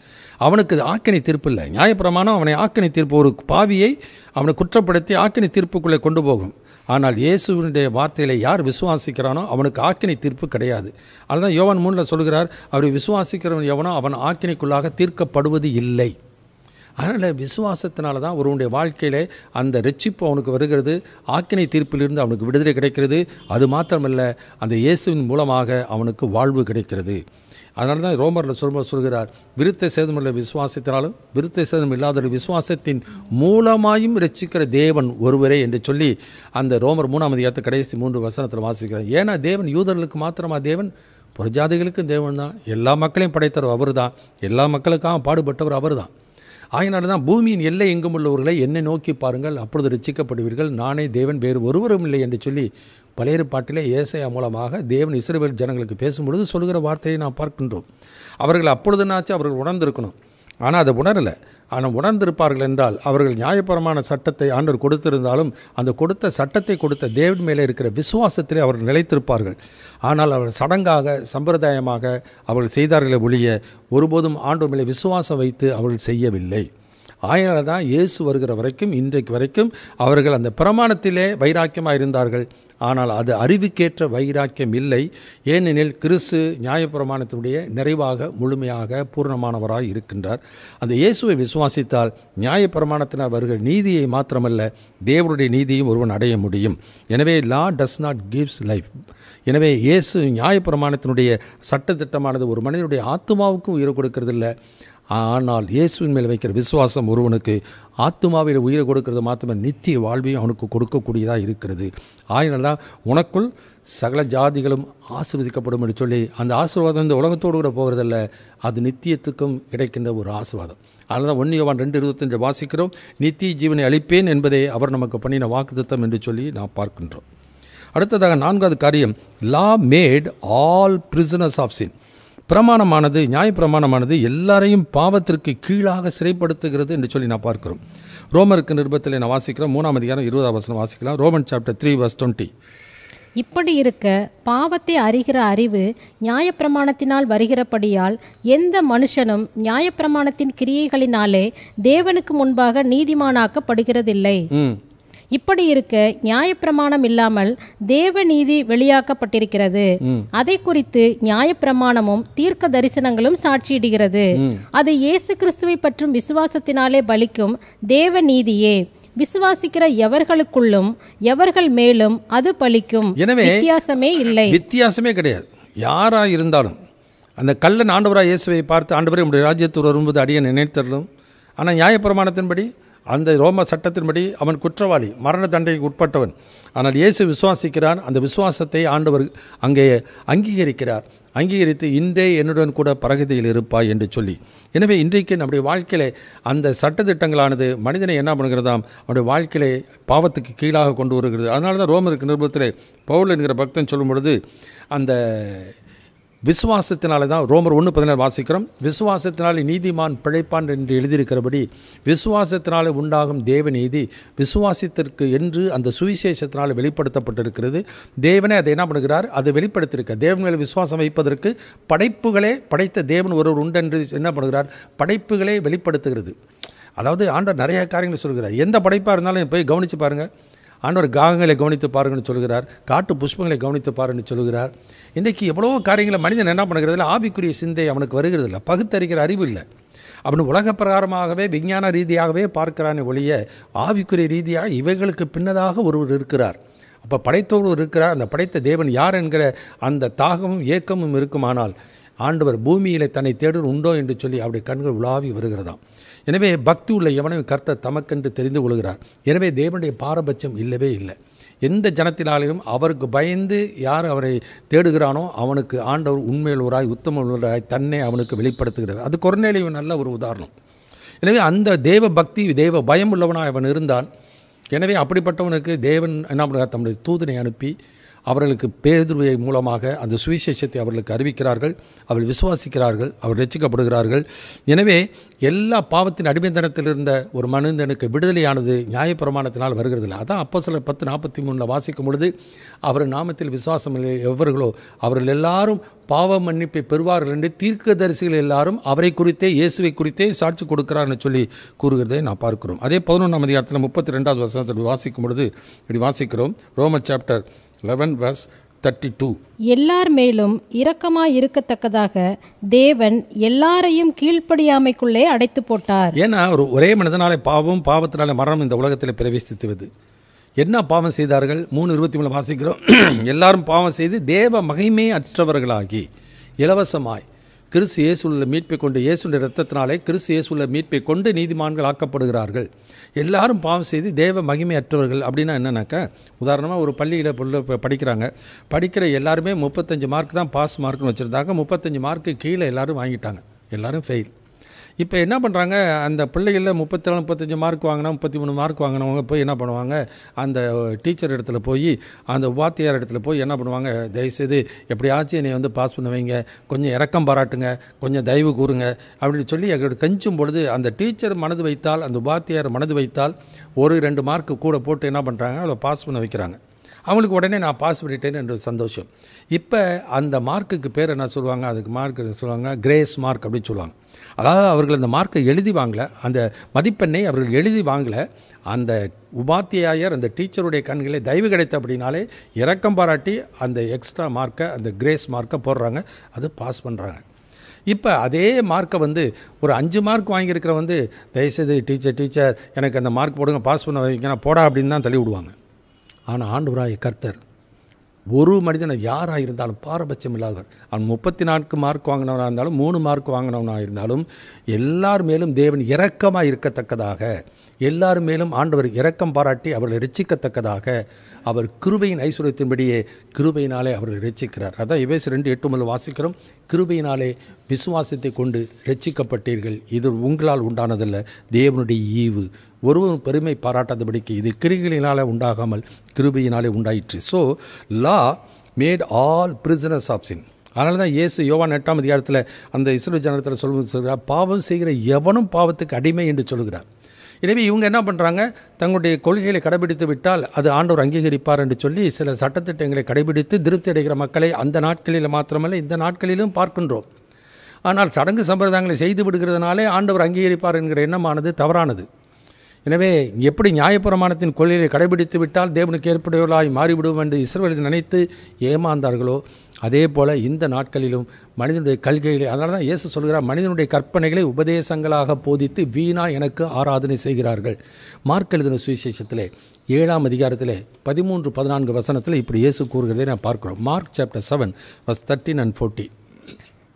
அவனுக்கு ஆக்கினை தீர்ப்பு இல்லை. நியாயப்பிரமாணம் அவனை ஆக்கினை தீர்ப்பு, ஒரு பாவியை அவனை குற்றப்படுத்தி ஆக்கினை தீர்ப்புக்குள்ளே கொண்டு போகும். ஆனால் இயேசுவினுடைய வார்த்தைகளை யார் விசுவாசிக்கிறானோ அவனுக்கு ஆக்கினை தீர்ப்பு கிடையாது. அதுதான் யோவான் 3 சொல்கிறார், அவரை விசுவாசிக்கிறவன் எவனோ அவன் ஆக்கினைக்குள்ளாக தீர்க்கப்படுவது இல்லை. அதனால் விசுவாசத்தினால தான் ஒருவனுடைய வாழ்க்கையில் அந்த ரட்சிப்பு அவனுக்கு வருகிறது, ஆக்கினை தீர்ப்பிலிருந்து அவனுக்கு விடுதலை கிடைக்கிறது. அது மாத்திரமல்ல, அந்த இயேசுவின் மூலமாக அவனுக்கு வாழ்வு கிடைக்கிறது. அதனால தான் ரோமரில் சொல்கிறார், விருத்த சேதமுள்ள விசுவாசத்தினாலும் விருத்த சேதம் இல்லாத விசுவாசத்தின் மூலமாயும் ரட்சிக்கிற தேவன் ஒருவரே என்று சொல்லி அந்த ரோமர் 3ஆம் அதிகாரத்தை கடைசி 3 வசனத்தில் வாசிக்கிறார். ஏன்னா தேவன் யூதர்களுக்கு மாத்திரமா தேவன், புறஜாதிகளுக்கும் தேவன் தான். எல்லா மக்களையும் படைத்தவர் அவர் தான். எல்லா மக்களுக்காக பாடுபட்டவர் அவர் தான். ஆகினால தான் பூமியின் எல்லை எங்கும் உள்ளவர்களை என்னை நோக்கி பாருங்கள், அப்பொழுது ரட்சிக்கப்படுவீர்கள், நானே தேவன், வேறு ஒருவரும் இல்லை என்று சொல்லி பழைய ஏற்பாட்டிலே ஏசாயா மூலமாக தேவன் இஸ்ரவேல் ஜனங்களுக்கு பேசும்பொழுது சொல்கிற வார்த்தையை நாம் பார்க்கின்றோம். அவர்கள் அப்பொழுதுனாச்சும் அவர்கள் உணர்ந்திருக்கணும். ஆனால் அதை உணரலை. ஆனால் உணர்ந்திருப்பார்கள் என்றால் அவர்கள் நியாயபரமான சட்டத்தை ஆண்டவர் கொடுத்திருந்தாலும் அந்த கொடுத்த சட்டத்தை கொடுத்த தேவன் மேலே இருக்கிற விசுவாசத்திலே அவர்கள் நிலைத்திருப்பார்கள். ஆனால் அவர்கள் சடங்காக சம்பிரதாயமாக அவர்கள் செய்தார்களே ஒழிய ஒருபோதும் ஆண்டவர் மேலே விசுவாசம் வைத்து அவர்கள் செய்யவில்லை. ஆகையால் தான் இயேசு வருகிற வரைக்கும் இன்றைக்கு வரைக்கும் அவர்கள் அந்த பிரமாணத்திலே வைராக்கியமாக இருந்தார்கள். ஆனால் அது அறிவுக்கேற்ற வைராக்கியம் இல்லை. ஏனெனில் கிறிஸ்து நியாயப்பிரமாணத்தினுடைய நிறைவாக முழுமையாக பூர்ணமானவராய் இருக்கின்றார். அந்த இயேசுவை விசுவாசித்தால் நியாயப்பிரமாணத்தினால் வருகிற நீதியை மாத்திரமல்ல, தேவனுடைய நீதியும் ஒருவன் அடைய முடியும். எனவே லா டஸ் நாட் கிவ்ஸ் லைஃப். எனவே இயேசு நியாயப்பிரமாணத்தினுடைய சட்டத்திட்டமானது ஒரு மனிதனுடைய ஆத்துமாவுக்கும் உயிரை கொடுக்கறதில்லை. ஆனால் இயேசுவின் மேல் வைக்கிற விசுவாசம் ஒருவனுக்கு ஆத்துமாவில் உயிரை கொடுக்கிறது மாத்திரமே நித்திய வாழ்வையும் அவனுக்கு கொடுக்கக்கூடியதாக இருக்கிறது. ஆயினால் தான் உனக்குள் சகல ஜாதிகளும் ஆசீர்வதிக்கப்படும் என்று சொல்லி அந்த ஆசீர்வாதம் இந்த உலகத்தோடு கூட போகிறதில்ல, அது நித்தியத்துக்கும் கிடைக்கின்ற ஒரு ஆசீர்வாதம். அதனால் தான் 1 யோவான் 2:25 வாசிக்கிறோம், நித்திய ஜீவனை அளிப்பேன் என்பதே அவர் நமக்கு பண்ணின வாக்குத்தத்தம் என்று சொல்லி நாம் பார்க்கின்றோம். அடுத்ததாக 4வது காரியம், law made all prisoners of sin. பிரமாணமானது, நியாயப்பிரமாணமானது எல்லாரையும் பாவத்திற்கு கீழாக சிறைப்படுத்துகிறது என்று சொல்லி நான் பார்க்கிறோம். ரோமருக்கு நிருபத்தில் நான் வாசிக்கிறோம் 3ஆம் அதிகாரம் 20ஆம் வசனம் வாசிக்கலாம். Roman chapter 3:20. இப்படி இருக்க பாவத்தை அறிகிற அறிவு நியாயப்பிரமாணத்தினால் வருகிறபடியால் எந்த மனுஷனும் நியாயப்பிரமாணத்தின் கிரியைகளினாலே தேவனுக்கு முன்பாக நீதிமானாக்கப்படுகிறதில்லை. இப்படி இருக்க நியாயப்பிரமாணம் இல்லாமல் தேவ நீதி வெளியாக்கப்பட்டிருக்கிறது. அதை குறித்து நியாயப்பிரமாணமும் தீர்க்க தரிசனங்களும் சாட்சியிடுகிறது. அது இயேசு கிறிஸ்துவை பற்றும் விசுவாசத்தினாலே பலிக்கும் தேவ நீதியே. விசுவாசிக்கிற எவர்களுக்குள்ளும் எவர்கள் மேலும் அது பலிக்கும். எனவே வித்தியாசமே இல்லை, வித்தியாசமே கிடையாது. யாரா இருந்தாலும் அந்த கள்ளன் ஆண்டவராக இயேசுவை பார்த்து, ஆண்டவரே உம்முடைய ராஜ்யத்தில் வரும்போது அடியை நினைத்தரலும். ஆனால் நியாயப்பிரமாணத்தின்படி, அந்த ரோம சட்டத்தின்படி அவன் குற்றவாளி, மரண தண்டனைக்கு உட்பட்டவன். ஆனால் இயேசு விசுவாசிக்கிறான். அந்த விசுவாசத்தை ஆண்டவர் அங்கே அங்கீகரிக்கிறார். அங்கீகரித்து இன்றே என்னுடன் கூட பரகதியில் இருப்பாய் என்று சொல்லி. எனவே இன்றைக்கு நம்முடைய வாழ்க்கையிலே அந்த சட்டத்திட்டங்களானது மனிதனை என்ன பண்ணுகிறதாம், அவனுடைய வாழ்க்கையிலே பாவத்துக்கு கீழாக கொண்டு வருகிறது. அதனால தான் ரோமருக்கு நிருபத்திலே பவுல் என்கிற பக்தன் சொல்லும் பொழுது அந்த விசுவாசத்தினால தான் ரோமர் 1:14 வாசிக்கிறோம், விசுவாசத்தினாலே நீதிமான் பிழைப்பான் என்று எழுதியிருக்கிறபடி விசுவாசத்தினாலே உண்டாகும் தேவ நீதி விசுவாசத்திற்கு என்று அந்த சுவிசேஷத்தினால் வெளிப்படுத்தப்பட்டிருக்கிறது. தேவனே அதை என்ன பண்ணுகிறார், அதை வெளிப்படுத்தியிருக்க. தேவன் மேல் விசுவாசம் வைப்பதற்கு படைப்புகளே படைத்த தேவன் ஒருவர் உண்டு என்று என்ன பண்ணுகிறார், படைப்புகளே வெளிப்படுத்துகிறது. அதாவது ஆண்டவர் நிறைய காரியங்களை சொல்கிறார். எந்த படைப்பாக இருந்தாலும் போய் கவனித்து பாருங்கள். ஆண்டவர் காகங்களை கவனித்து பாருங்கன்னு சொல்கிறார், காட்டு புஷ்பங்களை கவனித்து பாருன்னு சொல்கிறார். இன்றைக்கி எவ்வளோ காரியங்களை மனிதன் என்ன பண்ணுகிறதில்ல, ஆவிக்குரிய சிந்தை அவனுக்கு வருகிறதில்லை, பகுத்தறிகிற அறிவு இல்லை. அவனு உலக பிரகாரமாகவே விஞ்ஞான ரீதியாகவே பார்க்கிறானே ஒழிய ஆவிக்குரிய ரீதியாக இவைகளுக்கு பின்னதாக ஒருவர் இருக்கிறார். அப்போ படைத்தோடு இருக்கிறார். அந்த படைத்த தேவன் யார் என்கிற அந்த தாகமும் ஏக்கமும் இருக்குமானால் ஆண்டவர் பூமியில் தன்னை தேடுவர் உண்டோ என்று சொல்லி அவருடைய கண்கள் உலாவி வருகிறதாம். எனவே பக்தி உள்ள எவனையும் கர்த்தர் தமக்கென்று தெரிந்து கொள்கிறார். எனவே தேவனுடைய பாரபட்சம் இல்லவே இல்லை. எந்த ஜனத்தினாலையும் அவருக்கு பயந்து யார் அவரை தேடுகிறானோ அவனுக்கு ஆண்டவர் உண்மையுள்ளவராய் உத்தம தன்னை அவனுக்கு வெளிப்படுத்துகிறார். அது கொர்நேலியு நல்ல ஒரு உதாரணம். எனவே அந்த தேவ பக்தி தேவ பயம் உள்ளவனாக அவன் இருந்தான். எனவே அப்படிப்பட்டவனுக்கு தேவன் என்ன பண்ணுறார், தம்முடைய தூதனை அனுப்பி அவர்களுக்கு பேதுருவை மூலமாக அந்த சுவிசேஷத்தை அவர்களுக்கு அறிவிக்கிறார்கள். அவர்கள் விசுவாசிக்கிறார்கள், அவர் ரட்சிக்கப்படுகிறார்கள். எனவே எல்லா பாவத்தின் அடிமைத்தனத்தில் இருந்த ஒரு மனிதனுக்கு விடுதலையானது நியாயப்பிரமாணத்தினால் வருகிறதில்லை. அதான் அப்போஸ்தலர் 10:43 வாசிக்கும் பொழுது, அவர் நாமத்தில் விசுவாசம் எவர்களோ அவர்கள் எல்லாரும் பாவ மன்னிப்பை பெறுவார்கள் என்று தீர்க்கதரிசிகள் எல்லாரும் அவரை குறித்தே இயேசுவை குறித்தே சாட்சி கொடுக்கிறார்னு சொல்லி கூறுகிறதை நான் பார்க்கிறோம். அதே 11ஆம் அதிகாரத்தில் 32வது வசனத்தில் வாசிக்கும் பொழுது இப்படி வாசிக்கிறோம். ரோமர் சாப்டர் 11 verse 32. எல்லார் மேலும் இரக்கமாய் இருக்கத்தக்கதாக தேவன் எல்லாரையும் கீழ்ப்படியாமைக்குள்ளே அடைத்து போட்டார். ஏன்னா ஒரே மனிதனாலே பாவத்தினாலே மரணம் இந்த உலகத்தில் பிரவேசித்துவது. என்ன பாவம் செய்தார்கள்? 3:23 வாசிக்கிறோம். எல்லாரும் பாவம் செய்து தேவ மகிமை அற்றவர்களாகி இலவசமாய் கிறிஸ்து இயேசுவுள்ள மீட்பை கொண்டு, இயேசுடைய இரத்தத்தினாலே கிறிஸ்து இயேசுவுள்ள மீட்பை கொண்டு நீதிமான்கள் ஆக்கப்படுகிறார்கள். எல்லாரும் பாவம் செய்து தேவ மகிமை அற்றவர்கள். அப்படின்னா என்னன்னாக்கா, உதாரணமாக ஒரு பள்ளியில் படிக்கிறாங்க. படிக்கிற எல்லாருமே 35 மார்க் தான் பாஸ் மார்க்னு வச்சுருந்தாங்க. 35 மார்க்கு கீழே எல்லாரும் வாங்கிட்டாங்க, எல்லாரும் ஃபெயில். இப்போ என்ன பண்ணுறாங்க, அந்த பிள்ளைகளில் 34-35 மார்க் வாங்கினா 33 மார்க் வாங்கினவங்க போய் என்ன பண்ணுவாங்க, அந்த டீச்சர் இடத்துல போய், அந்த வாத்தியார் இடத்துல போய் என்ன பண்ணுவாங்க, தயவுசெய்து எப்படியாச்சும் என்னை வந்து பாஸ் பண்ண வைங்க, கொஞ்சம் இரக்கம் பாராட்டுங்க, கொஞ்சம் தயவு கூறுங்க அப்படின்னு சொல்லி கெஞ்சும் பொழுது அந்த டீச்சர் மனது வைத்தால், அந்த வாத்தியார் மனது வைத்தால் 1-2 மார்க்கு கூட போட்டு என்ன பண்ணுறாங்க, அவளை பாஸ் பண்ண வைக்கிறாங்க. அவங்களுக்கு உடனே நான் பாஸ் பண்ணிட்டேன்னு என்ற சந்தோஷம். இப்போ அந்த மார்க்குக்கு பேர் என்ன சொல்லுவாங்க, அதுக்கு மார்க்கு சொல்லுவாங்க கிரேஸ் மார்க் அப்படின்னு சொல்லுவாங்க. அதாவது அவர்கள் அந்த மார்க்கை எழுதி வாங்கலை, அந்த மதிப்பெண்ணை அவர்கள் எழுதி வாங்கலை, அந்த உபாத்தியாயர் அந்த டீச்சருடைய கண்களை தயவு கிடைத்த அப்படின்னாலே இரக்கம் பாராட்டி அந்த எக்ஸ்ட்ரா மார்க்கை, அந்த கிரேஸ் மார்க்கை போடுறாங்க, அது பாஸ் பண்ணுறாங்க. இப்போ அதே மார்க்கை வந்து ஒரு 5 மார்க் வாங்கியிருக்கிற வந்து தயவுசெய்து டீச்சர் எனக்கு அந்த மார்க் போடுங்க, பாஸ் பண்ண வைங்க, நான் போடா அப்படின்னு தான் தள்ளி விடுவாங்க. ஆனால் ஆண்டவராகிய கர்த்தர் ஒரு மனிதனை யாராக இருந்தாலும் பாரபட்சம் இல்லாதவர். அவன் 34 மார்க் வாங்கினவனாக இருந்தாலும் 3 மார்க் வாங்கினவனாக இருந்தாலும் எல்லார் மேலும் தேவன் இரக்கமாக இருக்கத்தக்கதாக, எல்லார் மேலும் ஆண்டவர் இரக்கம் பாராட்டி அவர்களை ரட்சிக்கத்தக்கதாக, அவர் கிருபையின் ஐஸ்வர்யத்தின்படியே கிருபையினாலே அவர்களை ரட்சிக்கிறார். அதான் எபேசியர் 2:8 வாசிக்கிறோம். கிருபையினாலே விசுவாசத்தை கொண்டு ரட்சிக்கப்பட்டீர்கள், இது உங்களால் உண்டானதல்ல, தேவனுடைய ஈவு, ஒருவரும் பெருமை பாராட்டாதபடிக்கு இது கிரிகளினாலே உண்டாகாமல் கிருபையினாலே உண்டாயிற்று. So law made all prisoners of sin. அதனால தான் இயேசு யோவான் 8ஆம் அதிகாரத்தில் அந்த இஸ்ரவேல் ஜனத்தில் சொல்கிறார், பாவம் செய்கிற எவனும் பாவத்துக்கு அடிமை என்று சொல்கிறார். எனவே இவங்க என்ன பண்ணுறாங்க, தங்களுடைய கொள்கைகளை கடைபிடித்து விட்டால் அது ஆண்டவர் அங்கீகரிப்பார் என்று சொல்லி சில சட்டத்திட்டங்களை கடைபிடித்து திருப்தி அடைகிற மக்களை அந்த நாட்களில் மாத்திரமல்ல இந்த நாட்களிலும் பார்க்கின்றோம். ஆனால் சடங்கு சம்பிரதாயங்களை செய்து விடுகிறதுனாலே ஆண்டவர் அங்கீகரிப்பார் என்கிற எண்ணமானது தவறானது. எனவே எப்படி நியாயப்பிரமாணத்தின் கொள்கையை கடைபிடித்து விட்டால் தேவனுக்கு ஏற்புடையவர்களாய் மாறிவிடும் என்று இஸ்ரவேலர்கள் நினைத்து ஏமாந்தார்களோ, அதே போல் இந்த நாட்களிலும் மனிதனுடைய கல்கைகளை, அதனால தான் இயேசு சொல்கிறார், மனிதனுடைய கற்பனைகளை உபதேசங்களாக போதித்து வீணா எனக்கு ஆராதனை செய்கிறார்கள். மார்க் எழுதின சுவிசேஷத்தில் 7ஆம் அதிகாரத்தில் 13-14 வசனத்தில் இப்படி இயேசு கூறுகிறதை நான் பார்க்கிறோம். Mark chapter 7 verse 13 and 14.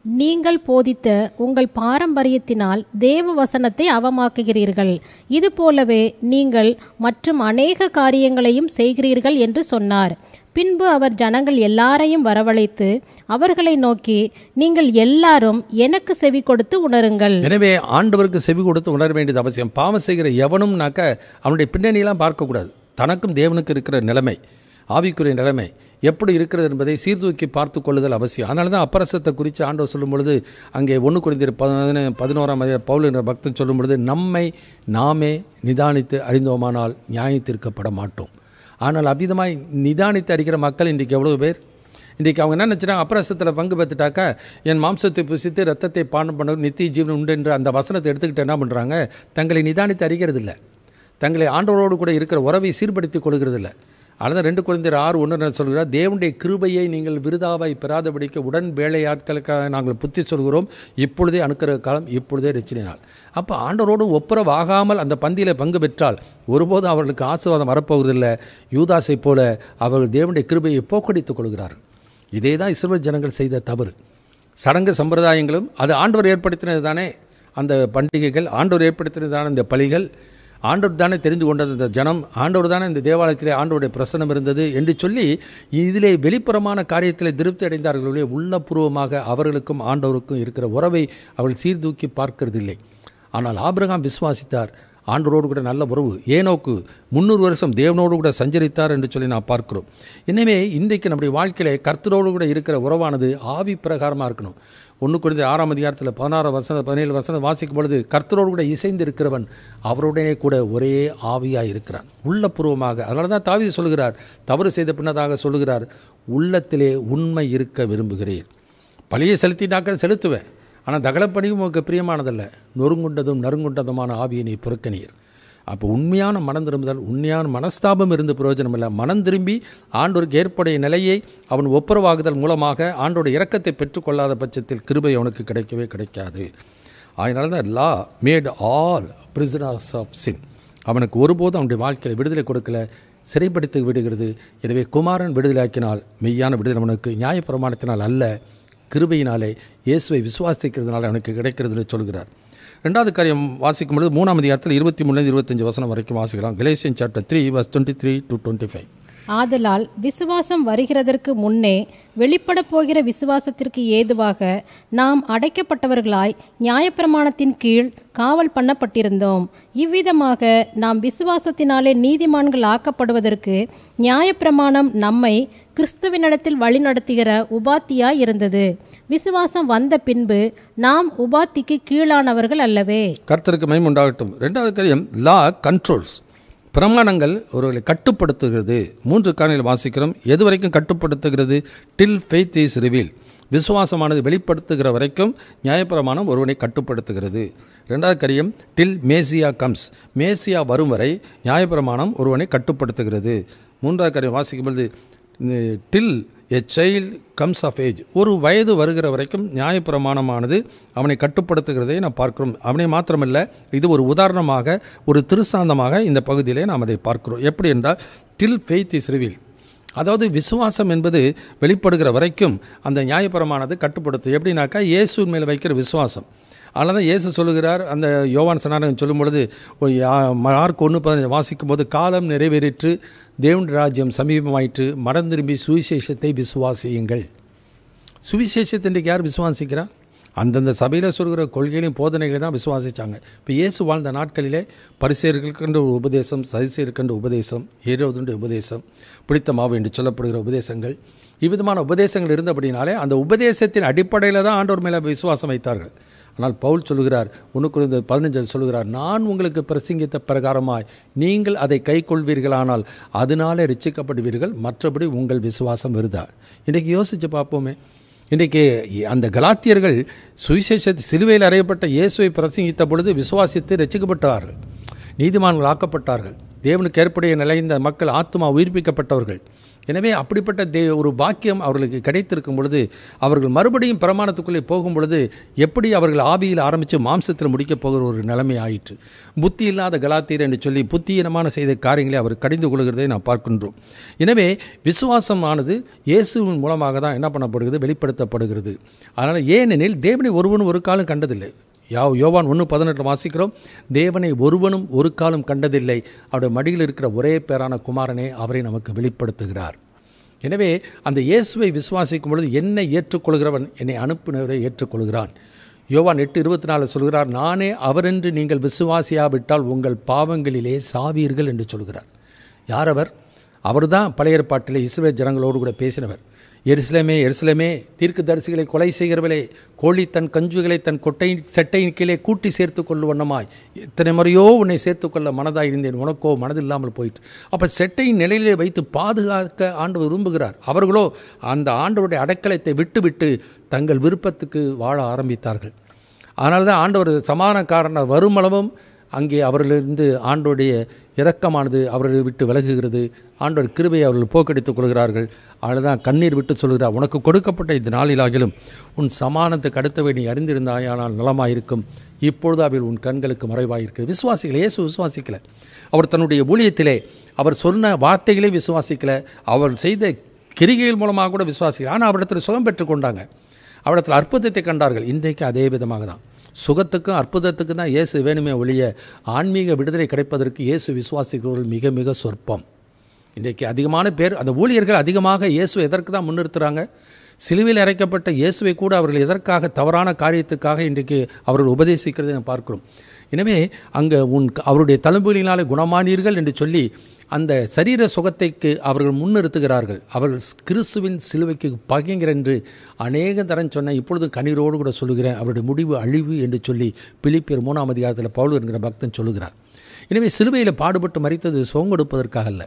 நீங்கள் போதித்த உங்கள் பாரம்பரியத்தினால் தேவ வசனத்தை அவமாக்குகிறீர்கள், இது போலவே நீங்கள் மற்றும் அநேக காரியங்களையும் செய்கிறீர்கள் என்று சொன்னார். பின்பு அவர் ஜனங்கள் எல்லாரையும் வரவழைத்து அவர்களை நோக்கி, நீங்கள் எல்லாரும் எனக்கு செவி கொடுத்து உணருங்கள். எனவே ஆண்டவருக்கு செவி கொடுத்து உணர வேண்டியது அவசியம். பாவம் செய்கிற எவனும்னாக்க அவனுடைய பின்னணியெல்லாம் பார்க்கக்கூடாது. தனக்கும் தேவனுக்கு இருக்கிற நிலைமை, ஆவிக்குரிய நிலைமை எப்படி இருக்கிறது என்பதை சீர்தூக்கி பார்த்து கொள்ளுதல் அவசியம். அதனால தான் அப்பரசத்தை குறித்து ஆண்டவர் சொல்லும் பொழுது, அங்கே 1 கொரிந்தியர் 11ஆம் பவுல் என்ற பக்தன் சொல்லும் பொழுது, நம்மை நாமே நிதானித்து அறிந்தோமானால் நியாயத்திற்கப்பட மாட்டோம். ஆனால் அவ்விதமாய் நிதானித்து அறிகிற மக்கள் இன்றைக்கு எவ்வளோ பேர்? இன்றைக்கு அவங்க என்ன நினச்சிட்டாங்க, அப்பரசத்தில் பங்கு பெற்றுட்டாக்கா என் மாம்சத்தை புசித்து ரத்தத்தை பானம் பண்ண நித்திய ஜீவன் உண்டு என்று அந்த வசனத்தை எடுத்துக்கிட்டு என்ன பண்ணுறாங்க, தங்களை நிதானித்து அறிகிறது இல்லை, தங்களை ஆண்டவரோடு கூட இருக்கிற உறவை சீர்படுத்தி கொள்கிறது இல்லை. அதனால் 2 கொரிந்தியர் 6:1 சொல்கிறார், தேவனுடைய கிருபையை நீங்கள் விருதாவாய் பெறாதபடிக்கு உடன் வேலையாட்களுக்காக நாங்கள் புத்தி சொல்கிறோம், இப்பொழுதே அனுக்கிற காலம், இப்பொழுதே ரட்சணை நாள். அப்போ ஆண்டவரோடு ஒப்புரவாகாமல் அந்த பந்தியில் பங்கு பெற்றால் ஒருபோதும் அவர்களுக்கு ஆசீர்வாதம் வரப்போவதில்லை. யூதாசை போல அவர்கள் தேவனுடைய கிருபையை போக்கடித்துக் கொள்கிறார்கள். இதே தான் இஸ்ரவேல் ஜனங்கள் செய்த தவறு. சடங்கு சம்பிரதாயங்களும் அது ஆண்டவர் ஏற்படுத்தினது தானே, அந்த பண்டிகைகள் ஆண்டவர் ஏற்படுத்தினது தானே, இந்த பலிகள் ஆண்டவர் தானே தெரிந்து கொண்டது, இந்த ஜனம் ஆண்டவர் தானே இந்த தேவாலயத்திலே ஆண்டவருடைய பிரசனம் இருந்தது என்று சொல்லி இதிலே வெளிப்புறமான காரியத்தில் திருப்தி அடைந்தார்களே, உள்ளபூர்வமாக அவர்களுக்கும் ஆண்டவருக்கும் இருக்கிற உறவை அவர்கள் சீர்தூக்கி பார்க்கிறதில்லை. ஆனால் ஆபிரகாம் விசுவாசித்தார், ஆண்டவரோடு கூட நல்ல உறவு. ஏனோக்கு 300 வருஷம் தேவனோடு கூட சஞ்சரித்தார் என்று சொல்லி நான் பார்க்கிறோம். எனவே இன்றைக்கு நம்முடைய வாழ்க்கையிலே கர்த்தரோடு கூட இருக்கிற உறவானது ஆவி பிரகாரமாக இருக்கணும். 1 கொரிந்தியர் 6ஆம் அதிகாரத்தில் 16-17 வசனம் வாசிக்கும் பொழுது, கர்த்தரோடு கூட இசைந்து இருக்கிறவன் அவருடனே கூட ஒரே ஆவியாக இருக்கிறான், உள்ளபூர்வமாக. அதனால தான் தாவீது சொல்கிறார், தவறு செய்த பின்னதாக சொல்லுகிறார், உள்ளத்திலே உண்மை இருக்க விரும்புகிறேன். பழியை செலுத்தினாக்க செலுத்துவேன், ஆனால் தகலப்பணியும் உங்களுக்கு பிரியமானதல்ல, நொறுங்குண்டதும் நறுங்குண்டதுமான ஆவியை நீ புறக்கணீர். அப்போ உண்மையான மனம் திரும்புதல், உண்மையான மனஸ்தாபம் இருந்து பிரயோஜனம் இல்லை. மனம் திரும்பி ஆண்டோருக்கு ஏற்புடைய நிலையை அவன் ஒப்புரவாகுதல் மூலமாக ஆண்டோட இரக்கத்தை பெற்றுக்கொள்ளாத பட்சத்தில் கிருபை அவனுக்கு கிடைக்கவே கிடைக்காது. அதனால தான் law made all prisoners of sin. அவனுக்கு ஒருபோதும் அவனுடைய வாழ்க்கையில் விடுதலை கொடுக்கல, சிறைப்படுத்தி விடுகிறது. எனவே குமாரன் விடுதலையாக்கினால் மெய்யான விடுதலை அவனுக்கு நியாயப்பிரமாணத்தினால் அல்ல, கிருபையினாலே இயேசுவை விசுவாசிக்கிறதுனால அவனுக்கு கிடைக்கிறதுன்னு சொல்கிறார். ரெண்டாவது காரியம் வாசிக்கும் பொழுது 3ஆம் அதிகாரத்தில் 23-25 வசனம் வரைக்கும் வாசிக்கலாம். கலேசியன் சாப்டர் 3 verse 23-25. ஆதலால் விசுவாசம் வருகிறதற்கு முன்னே வெளிப்பட போகிற விசுவாசத்திற்கு ஏதுவாக நாம் அடைக்கப்பட்டவர்களாய் நியாயப்பிரமாணத்தின் கீழ் காவல் பண்ணப்பட்டிருந்தோம். இவ்விதமாக நாம் விசுவாசத்தினாலே நீதிமான்கள் ஆக்கப்படுவதற்கு நியாயப்பிரமாணம் நம்மை கிறிஸ்துவினிடத்தில் வழிநடத்துகிற உபாத்தியாய் இருந்தது. விசுவாசம் வந்த பின்பு நாம் உபாத்திக்கு கீழானவர்கள் அல்லவே. கர்த்தருக்கு மகிமை உண்டாகட்டும். ரெண்டாவது காரியம் லா கண்ட்ரோல்ஸ். பிரமாணங்கள் ஒருவர்களை கட்டுப்படுத்துகிறது. 3 காரியங்கள் வாசிக்கிறோம். எது வரைக்கும் கட்டுப்படுத்துகிறது? டில் ஃபெய்த் இஸ் ரிவீல். விசுவாசமானது வெளிப்படுத்துகிற வரைக்கும் நியாயப்பிரமாணம் ஒருவனை கட்டுப்படுத்துகிறது. ரெண்டாவது காரியம் டில் மேசியா கம்ஸ். மேசியா வரும் வரை நியாயப்பிரமாணம் ஒருவனை கட்டுப்படுத்துகிறது. 3வது காரியம் வாசிக்கும்போது till a child comes of age. ஒரு வயது வருகிற வரைக்கும் நியாயப்பிரமாணமானது அவனை கட்டுப்படுத்துகிறதை நாம் பார்க்கிறோம். அவனை மாத்திரமல்ல, இது ஒரு உதாரணமாக, ஒரு திருசாந்தமாக இந்த பகுதியிலே நாம் அதை பார்க்கிறோம். எப்படி என்றால் டில் ஃபெய்த் இஸ் ரிவீல். அதாவது விசுவாசம் என்பது வெளிப்படுகிற வரைக்கும் அந்த நியாயப்பிரமானது கட்டுப்படுத்தும். எப்படின்னாக்கா இயேசு மேல் வைக்கிற விசுவாசம். அதனால தான் இயேசு சொல்லுகிறார், அந்த யோவான் ஸ்நானகன் சொல்லும் பொழுது மார்க் 1:15 வாசிக்கும் போது, காலம் நிறைவேறிற்று, தேவனுடைய ராஜ்யம் சமீபமாயிற்று, மனம் திரும்பி சுவிசேஷத்தை விசுவாசியுங்கள். சுவிசேஷத்தை இன்றைக்கு யார் விசுவாசிக்கிறார்? அந்தந்த சபையில் சொல்கிற கொள்கைகளையும் போதனைகளையும் தான் விசுவாசித்தாங்க. இப்போ இயேசு வாழ்ந்த நாட்களிலே பரிசேயர்களுக்கென்ற உபதேசம், சதுசேயருக்கென்ற உபதேசம், ஏரோதுடைய உபதேசம், பிடித்த மாவு என்று சொல்லப்படுகிற உபதேசங்கள், இவ்விதமான உபதேசங்கள் இருந்தபடினாலே அந்த உபதேசத்தின் அடிப்படையில் தான் ஆண்டவர் மேலே விசுவாசம் வைத்தார்கள். ஆனால் பவுல் சொல்கிறார், 1 கொரிந்தியர் 15 சொல்கிறார், நான் உங்களுக்கு பிரசங்கித்த பிரகாரமாய் நீங்கள் அதை கை கொள்வீர்களானால் அதனாலே ரட்சிக்கப்படுவீர்கள், மற்றபடி உங்கள் விசுவாசம் வருதா? இன்றைக்கி யோசித்து பார்ப்போமே. இன்றைக்கி அந்த கலாத்தியர்கள் சுவிசேஷத்தை சிலுவையில் அறையப்பட்ட இயேசுவை பிரசங்கித்த பொழுது விசுவாசித்து ரட்சிக்கப்பட்டார்கள், நீதிமான்கள் ஆக்கப்பட்டார்கள், தேவனுக்கு ஏற்புடைய நிலைந்த மக்கள் ஆத்மா உயிர்ப்பிக்கப்பட்டவர்கள். எனவே அப்படிப்பட்ட ஒரு பாக்கியம் அவர்களுக்கு கிடைத்திருக்கும் பொழுது அவர்கள் மறுபடியும் பிரமாணத்துக்குள்ளே போகும் பொழுது எப்படி அவர்கள் ஆவியில் ஆரம்பித்து மாம்சத்தில் முடிக்கப் போகிற ஒரு நிலைமை ஆயிற்று. புத்தி இல்லாத கலாத்தியர் என்று சொல்லி புத்தியீனமான செய்த காரியங்களை அவர் கடிந்து கொள்கிறதை நாம் பார்க்கின்றோம். எனவே விசுவாசமானது இயேசுவின் மூலமாக தான் என்ன பண்ணப்படுகிறது? வெளிப்படுத்தப்படுகிறது. அதனால் ஏனெனில் தேவனை ஒருவனும் ஒரு காலம் கண்டதில்லை. யோவான் 1:18 வாசிக்கிறோம், தேவனை ஒருவனும் ஒரு காலம் கண்டதில்லை, அவருடைய மடியில் இருக்கிற ஒரே பேரான குமாரனே அவரை நமக்கு வெளிப்படுத்துகிறார். எனவே அந்த இயேசுவை விசுவாசிக்கும் பொழுது என்னை ஏற்றுக்கொள்கிறவன் என்னை அனுப்பினவரை ஏற்றுக்கொள்கிறான். யோவான் 8:24 சொல்கிறார், நானே அவரென்று நீங்கள் விசுவாசியாவிட்டால் உங்கள் பாவங்களிலே சாவீர்கள் என்று சொல்கிறார். யார் அவர்? அவர் தான் பழைய ஏற்பாட்டிலே இஸ்ரவேல் ஜனங்களோடு கூட பேசினவர். எருசலேமே எருசலேமே, தீர்க்கதரிசிகளை கொலை செய்கிறவளே, கோழி தன் கஞ்சுகளை தன் செட்டையின் கீழே கூட்டி சேர்த்து கொள்ளும் வண்ணமாய் எத்தனை முறையோ உன்னை சேர்த்துக்கொள்ள மனதாக இருந்தேன், உனக்கோ மனதில்லாமல் போயிட்டு. அப்போ செட்டையின் நிலையிலே வைத்து பாதுகாக்க ஆண்டவர் விரும்புகிறார். அவர்களோ அந்த ஆண்டவருடைய அடைக்கலத்தை விட்டுவிட்டு தங்கள் விருப்பத்துக்கு வாழ ஆரம்பித்தார்கள். அதனால தான் ஆண்டவர் சமாதானக்காரன் வருமளவும் அங்கே அவர்களிருந்து ஆண்டோடைய இரக்கமானது அவர்களை விட்டு விலகுகிறது. ஆண்டவர் கிருபையை அவர்கள் போக்கடித்துக் கொள்கிறார்கள். அதுதான் கண்ணீர் விட்டு சொல்கிறார், உனக்கு கொடுக்கப்பட்ட இந்த நாளிலாகிலும் உன் சமானத்துக்கு அடுத்தவை நீ அறிந்திருந்தாயானால் நலமாயிருக்கும், இப்பொழுது அவையில் உன் கண்களுக்கு மறைவாயிருக்கு. விசுவாசிக்கலை, இயேசு விசுவாசிக்கலை. அவர் தன்னுடைய ஊழியத்திலே அவர் சொன்ன வார்த்தைகளே விசுவாசிக்கலை, அவர் செய்த கிரிகைகள் மூலமாக கூட விசுவாசிக்கலை. ஆனால் அவரிடத்தில் சுகம் பெற்றுக்கொண்டாங்க, அவரிடத்தில் அற்புதத்தை கண்டார்கள். இன்றைக்கு அதே விதமாக தான் சுகத்துக்கும் அற்புதத்துக்கும் தான் இயேசு வேணுமே ஒழிய ஆன்மீக விடுதலை கிடைப்பதற்கு இயேசு விசுவாசிக்கிறவர்கள் மிக மிக சொற்பம். இன்றைக்கு அதிகமான பேர், அந்த ஊழியர்கள் அதிகமாக இயேசுவை எதற்கு தான் முன்னிறுத்துகிறாங்க? சிலுவையில் அறைக்கப்பட்ட இயேசுவை கூட அவர்கள் எதற்காக தவறான காரியத்துக்காக இன்றைக்கு அவர்கள் உபதேசிக்கிறதை பார்க்கிறோம். எனவே அங்கே அவருடைய தழும்புகளினாலே குணமானீர்கள் என்று சொல்லி அந்த சரீர சுகத்தைக்கு அவர்கள் முன்னிறுத்துகிறார்கள். அவர்கள் கிறிஸ்துவின் சிலுவைக்கு பகைஞர் என்று அநேக தரம் சொன்ன, இப்பொழுது கண்ணீரோடு கூட சொல்லுகிறேன், அவருடைய முடிவு அழிவு என்று சொல்லி பிலிப்பியர் 3ஆம் அதிகாரத்தில் பவுல் என்கிற பக்தன் சொல்லுகிறார். எனவே சிலுவையில் பாடுபட்டு மரித்தது சுகம் கொடுப்பதற்காக அல்ல.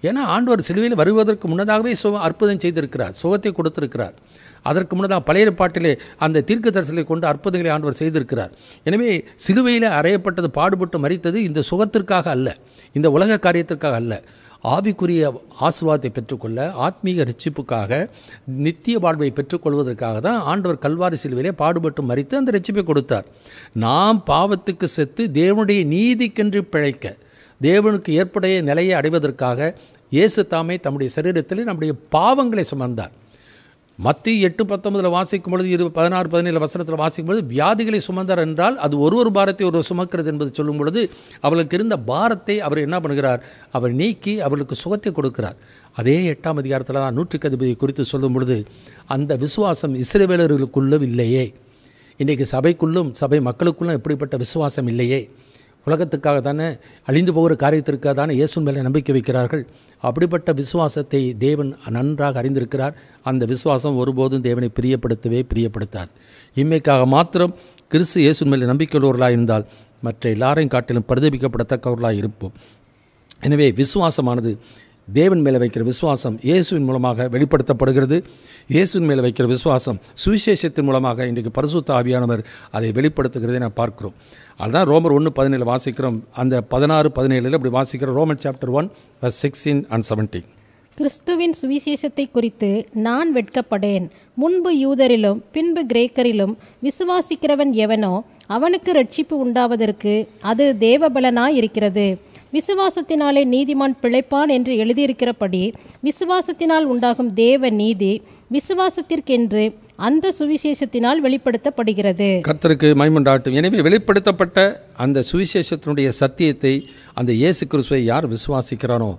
ஏன்னா ஆண்டவர் சிலுவையில் வருவதற்கு முன்னதாகவே அற்புதம் செய்திருக்கிறார், சுகத்தை கொடுத்திருக்கிறார். அதற்கு முன்னதாக பழைய ஏற்பாட்டிலே அந்த தீர்க்க தரிசனத்தை கொண்டு அற்புதங்களை ஆண்டவர் செய்திருக்கிறார். எனவே சிலுவையில் அறையப்பட்டது, பாடுபட்டு மரித்தது இந்த சுகத்திற்காக அல்ல, இந்த உலக காரியத்திற்காக அல்ல, ஆவிக்குரிய ஆசீர்வாதத்தை பெற்றுக்கொள்ள, ஆத்மீக ரட்சிப்புக்காக, நித்திய வாழ்வை பெற்றுக்கொள்வதற்காக தான் ஆண்டவர் கல்வாரி சிலுவையிலே பாடுபட்டு மரித்து அந்த ரட்சிப்பை கொடுத்தார். நாம் பாவத்துக்கு செத்து தேவனுடைய நீதிக்கென்று பிழைக்க, தேவனுக்கு ஏற்புடைய நிலையை அடைவதற்காக இயேசு தாமே தம்முடைய சரீரத்தில் நம்முடைய பாவங்களை சுமந்தார். மத்திய 8:19 வாசிக்கும் பொழுது 16-17 வசனத்தில் வாசிக்கும் பொழுது வியாதிகளை சுமந்தார் என்றால் அது ஒரு பாரத்தை ஒரு சுமக்கிறது என்பது சொல்லும் பொழுது அவர்களுக்கு இருந்த பாரத்தை அவர் என்ன பண்ணுகிறார், அவர் நீக்கி அவர்களுக்கு சுகத்தை கொடுக்கிறார். அதே 8ஆம் அதிகாரத்தில் தான் 100க்கு அதிபதியை குறித்து சொல்லும் பொழுது அந்த விசுவாசம் இஸ்ரவேலர்களுக்குள்ளும் இல்லையே, இன்றைக்கு சபைக்குள்ளும் சபை மக்களுக்குள்ளும் எப்படிப்பட்ட விசுவாசம் இல்லையே. உலகத்துக்காக தானே, அழிந்து போகிற காரியத்திற்காக தானே இயேசு மேலே நம்பிக்கை வைக்கிறார்கள். அப்படிப்பட்ட விசுவாசத்தை தேவன் நன்றாக அறிந்திருக்கிறார். அந்த விசுவாசம் ஒருபோதும் தேவனை பிரியப்படுத்தாது. இம்மைக்காக மாத்திரம் கிறிஸ்து இயேசு மேலே நம்பிக்கையுள்ளவர்களாக இருந்தால் மற்ற எல்லாரையும் காட்டிலும் பிரதிபிக்கப்படத்தக்கவர்களாக இருப்போம். எனவே விசுவாசமானது தேவன் மேலே வைக்கிற விசுவாசம் இயேசுவின் மூலமாக வெளிப்படுத்தப்படுகிறது. இயேசுவின் மேலே வைக்கிற விசுவாசம் சுவிசேஷத்தின் மூலமாக இன்றைக்கு பரிசுத்த ஆவியானவர் அதை வெளிப்படுத்துகிறதை நான் பார்க்கிறோம். அதுதான் ரோமர் 1:17 வாசிக்கிறோம். அந்த 16-17 இப்படி வாசிக்கிறோம். Roman chapter 1:16 and 17. கிறிஸ்துவின் சுவிசேஷத்தை குறித்து நான் வெட்கப்படேன். முன்பு யூதரிலும் பின்பு கிரேக்கரிலும் விசுவாசிக்கிறவன் எவனோ அவனுக்கு ரட்சிப்பு உண்டாவதற்கு அது தேவபலனாயிருக்கிறது. விசுவாசத்தினாலே நீதிமான் பிழைப்பான் என்று எழுதியிருக்கிறபடி விசுவாசத்தினால் உண்டாகும் தேவ நீதி விசுவாசத்திற்கென்று அந்த சுவிசேஷத்தினால் வெளிப்படுத்தப்படுகிறது. கர்த்தருக்கு மகிமை உண்டாகட்டும். எனவே வெளிப்படுத்தப்பட்ட அந்த சுவிசேஷத்தினுடைய சத்தியத்தை, அந்த இயேசு கிறிஸ்துவை யார் விசுவாசிக்கிறானோ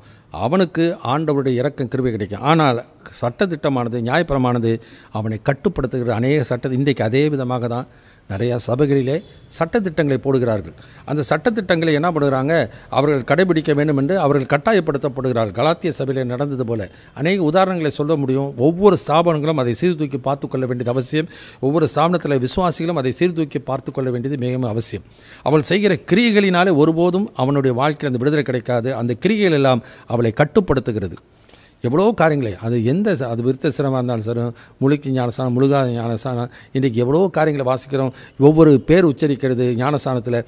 அவனுக்கு ஆண்டவருடைய இரக்கம் கிருபை கிடைக்கும். ஆனால் சட்டத்திட்டமானது, நியாயப்பிரமானது அவனை கட்டுப்படுத்துகிற அநேக சட்ட இன்றைக்கு அதே விதமாக தான் நிறையா சபைகளிலே சட்டத்திட்டங்களை போடுகிறார்கள். அந்த சட்டத்திட்டங்களை என்ன பண்ணுறாங்க, அவர்கள் கடைபிடிக்க வேண்டும் என்று அவர்கள் கட்டாயப்படுத்தப்படுகிறார்கள். கலாத்திய சபையில் நடந்தது போல அநேக உதாரணங்களை சொல்ல முடியும். ஒவ்வொரு ஸ்தாபனங்களும் அதை சீர்தூக்கி பார்த்து கொள்ள வேண்டியது அவசியம். ஒவ்வொரு ஸ்தாபனத்தில் விசுவாசிகளும் அதை சீர்தூக்கி பார்த்து கொள்ள வேண்டியது மிகவும் அவசியம். அவள் செய்கிற கிரியைகளினாலே ஒருபோதும் அவனுடைய வாழ்க்கையில் அந்த விடுதலை கிடைக்காது. அந்த கிரியைகள் எல்லாம் அவளை கட்டுப்படுத்துகிறது. எவ்வளோ காரியங்களே, அது அது விருத்த சிரமமாக இருந்தாலும் சரி, முழுக்கி ஞானஸ்தானம், முழுகாத ஞானஸ்தானம், இன்றைக்கி எவ்வளோ காரியங்களை வாசிக்கிறோம். ஒவ்வொரு பேர் உச்சரிக்கிறது ஞானஸ்தானத்தில்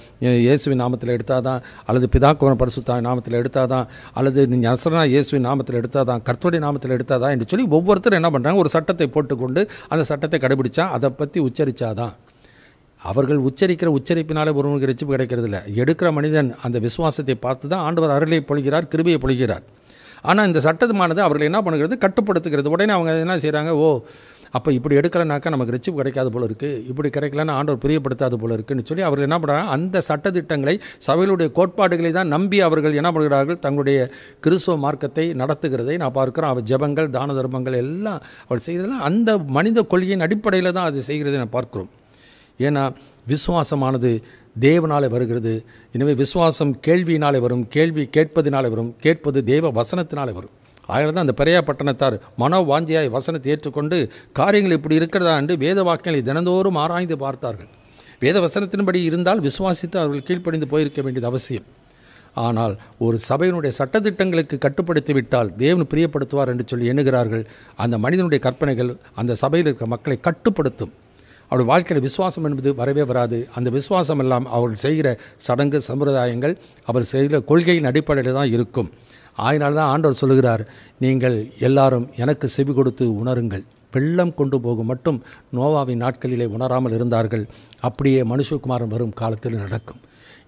இயேசுவின் நாமத்தில் எடுத்தால் தான், அல்லது பிதாக்குவன பரிசுத்த நாமத்தில் எடுத்தால் தான், அல்லது நசரனா இயேசுவின் நாமத்தில் எடுத்தால் தான், கர்த்தருடைய நாமத்தில் எடுத்தால் தான் என்று சொல்லி ஒவ்வொருத்தரும் என்ன பண்ணுறாங்க, ஒரு சட்டத்தை போட்டுக்கொண்டு அந்த சட்டத்தை கடைபிடிச்சா, அதை பற்றி உச்சரித்தாதான். அவர்கள் உச்சரிக்கிற உச்சரிப்பினாலே ஒருவனுக்கு ரட்சிப்பு கிடைக்கிறது இல்லை. எடுக்கிற மனிதன் அந்த விசுவாசத்தை பார்த்து தான் ஆண்டவர் அருளை பொழிகிறார், கிருபையை பொழிகிறார். ஆனால் இந்த சட்டமானது அவர்கள் என்ன பண்ணுகிறது, கட்டுப்படுத்துகிறது. உடனே அவங்க என்ன செய்கிறாங்க, அப்போ இப்படி எடுக்கலைனாக்கா நமக்கு ரட்சிப்பு கிடைக்காது போல இருக்குது, இப்படி கிடைக்கலன்னா ஆண்டவர் பிரியப்படுத்தாது போல இருக்குன்னு சொல்லி அவர்கள் என்ன பண்ணுறாங்க, அந்த சட்டத்திட்டங்களை சபைகளுடைய கோட்பாடுகளை தான் நம்பி அவர்கள் என்ன பண்ணுகிறார்கள், தங்களுடைய கிறிஸ்துவ மார்க்கத்தை நடத்துகிறதை நான் பார்க்குறோம். அவர் ஜெபங்கள், தான தர்மங்கள் எல்லாம் அவள் செய்கிறதெல்லாம் அந்த மனித கொள்கையின் அடிப்படையில் தான் அது செய்கிறதை நான் பார்க்குறோம். ஏன்னா விசுவாசமானது தேவனாலே வருகிறது. எனவே விசுவாசம் கேள்வியினாலே வரும், கேள்வி கேட்பதினாலே வரும், கேட்பது தேவ வசனத்தினாலே வரும். அதனால தான் அந்த பெரியா பட்டணத்தார் மனோவாஞ்சியாய் வசனத்தை ஏற்றுக்கொண்டு காரியங்கள் இப்படி இருக்கிறதா என்று வேத வாக்கியங்களை தினந்தோறும் ஆராய்ந்து பார்த்தார்கள். வேத வசனத்தின்படி இருந்தால் விசுவாசித்து அவர்கள் கீழ்ப்படிந்து போயிருக்க வேண்டியது அவசியம். ஆனால் ஒரு சபையினுடைய சட்டத்திட்டங்களுக்கு கட்டுப்படுத்தி விட்டால் தேவன் பிரியப்படுத்துவார் என்று சொல்லி எண்ணுகிறார்கள். அந்த மனிதனுடைய கற்பனைகள் அந்த சபையில் இருக்கிற மக்களை கட்டுப்படுத்தும். அவருடைய வாழ்க்கையில் விசுவாசம் என்பது வரவே வராது. அந்த விசுவாசம் எல்லாம் அவர்கள் செய்கிற சடங்கு சம்பிரதாயங்கள், அவர் செய்கிற கொள்கையின் அடிப்படையில் தான் இருக்கும். அதனால தான் ஆண்டவர் சொல்லுகிறார், நீங்கள் எல்லாரும் எனக்கு செவி கொடுத்து உணருங்கள். வெள்ளம் கொண்டு போகும் மட்டும் நோவாவின் நாட்களிலே உணராமல் இருந்தார்கள். அப்படியே மனுஷகுமாரன் வரும் காலத்தில் நடக்கும்.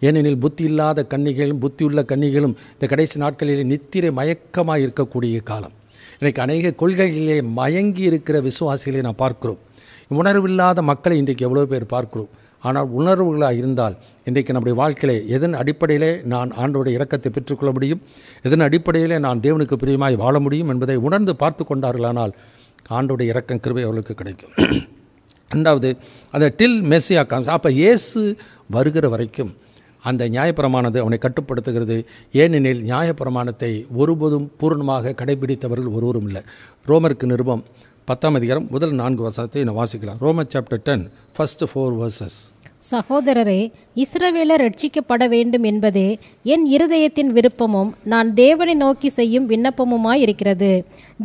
ஏனெனில் புத்தி இல்லாத கன்னிகளும் புத்தியுள்ள கன்னிகளும் இந்த கடைசி நாட்களிலே நித்திரை மயக்கமாக இருக்கக்கூடிய காலம். இன்றைக்கு அநேக கொள்கைகளிலே மயங்கி இருக்கிற விசுவாசிகளை நான் பார்க்கிறோம். உணர்வில்லாத மக்களை இன்றைக்கு எவ்வளோ பேர் பார்க்கிறோம். ஆனால் உணர்வுகளாக இருந்தால் இன்றைக்கு நம்முடைய வாழ்க்கையிலே எதன் அடிப்படையிலே நான் ஆண்டவருடைய இரக்கத்தை பெற்றுக்கொள்ள முடியும், எதன் அடிப்படையிலே நான் தேவனுக்கு பிரியமாய் வாழ முடியும் என்பதை உணர்ந்து பார்த்து கொண்டார்களானால் ஆண்டவருடைய இரக்கம் கிருபை அவர்களுக்கு கிடைக்கும். ரெண்டாவது, அந்த டில் மெஸ்ஸியா காம்ஸ், அப்போ இயேசு வருகிற வரைக்கும் அந்த நியாயப்பிரமானது அவனை கட்டுப்படுத்துகிறது. ஏனெனில் நியாயப்பிரமாணத்தை ஒருபோதும் பூர்ணமாக கடைபிடித்தவர்கள் ஒருவரும் இல்லை. ரோமருக்கு நிருபம் 10ஆம் அதிகாரம் முதல் 4 வசனத்தை நான் வாசிக்கலாம். Roman chapter 10 first 4 verses. சகோதரரே, இஸ்ரவேலர் ரட்சிக்கப்பட வேண்டும் என்பதே என் இருதயத்தின் விருப்பமும் நான் தேவனை நோக்கி செய்யும் விண்ணப்பமுமாயிருக்கிறது.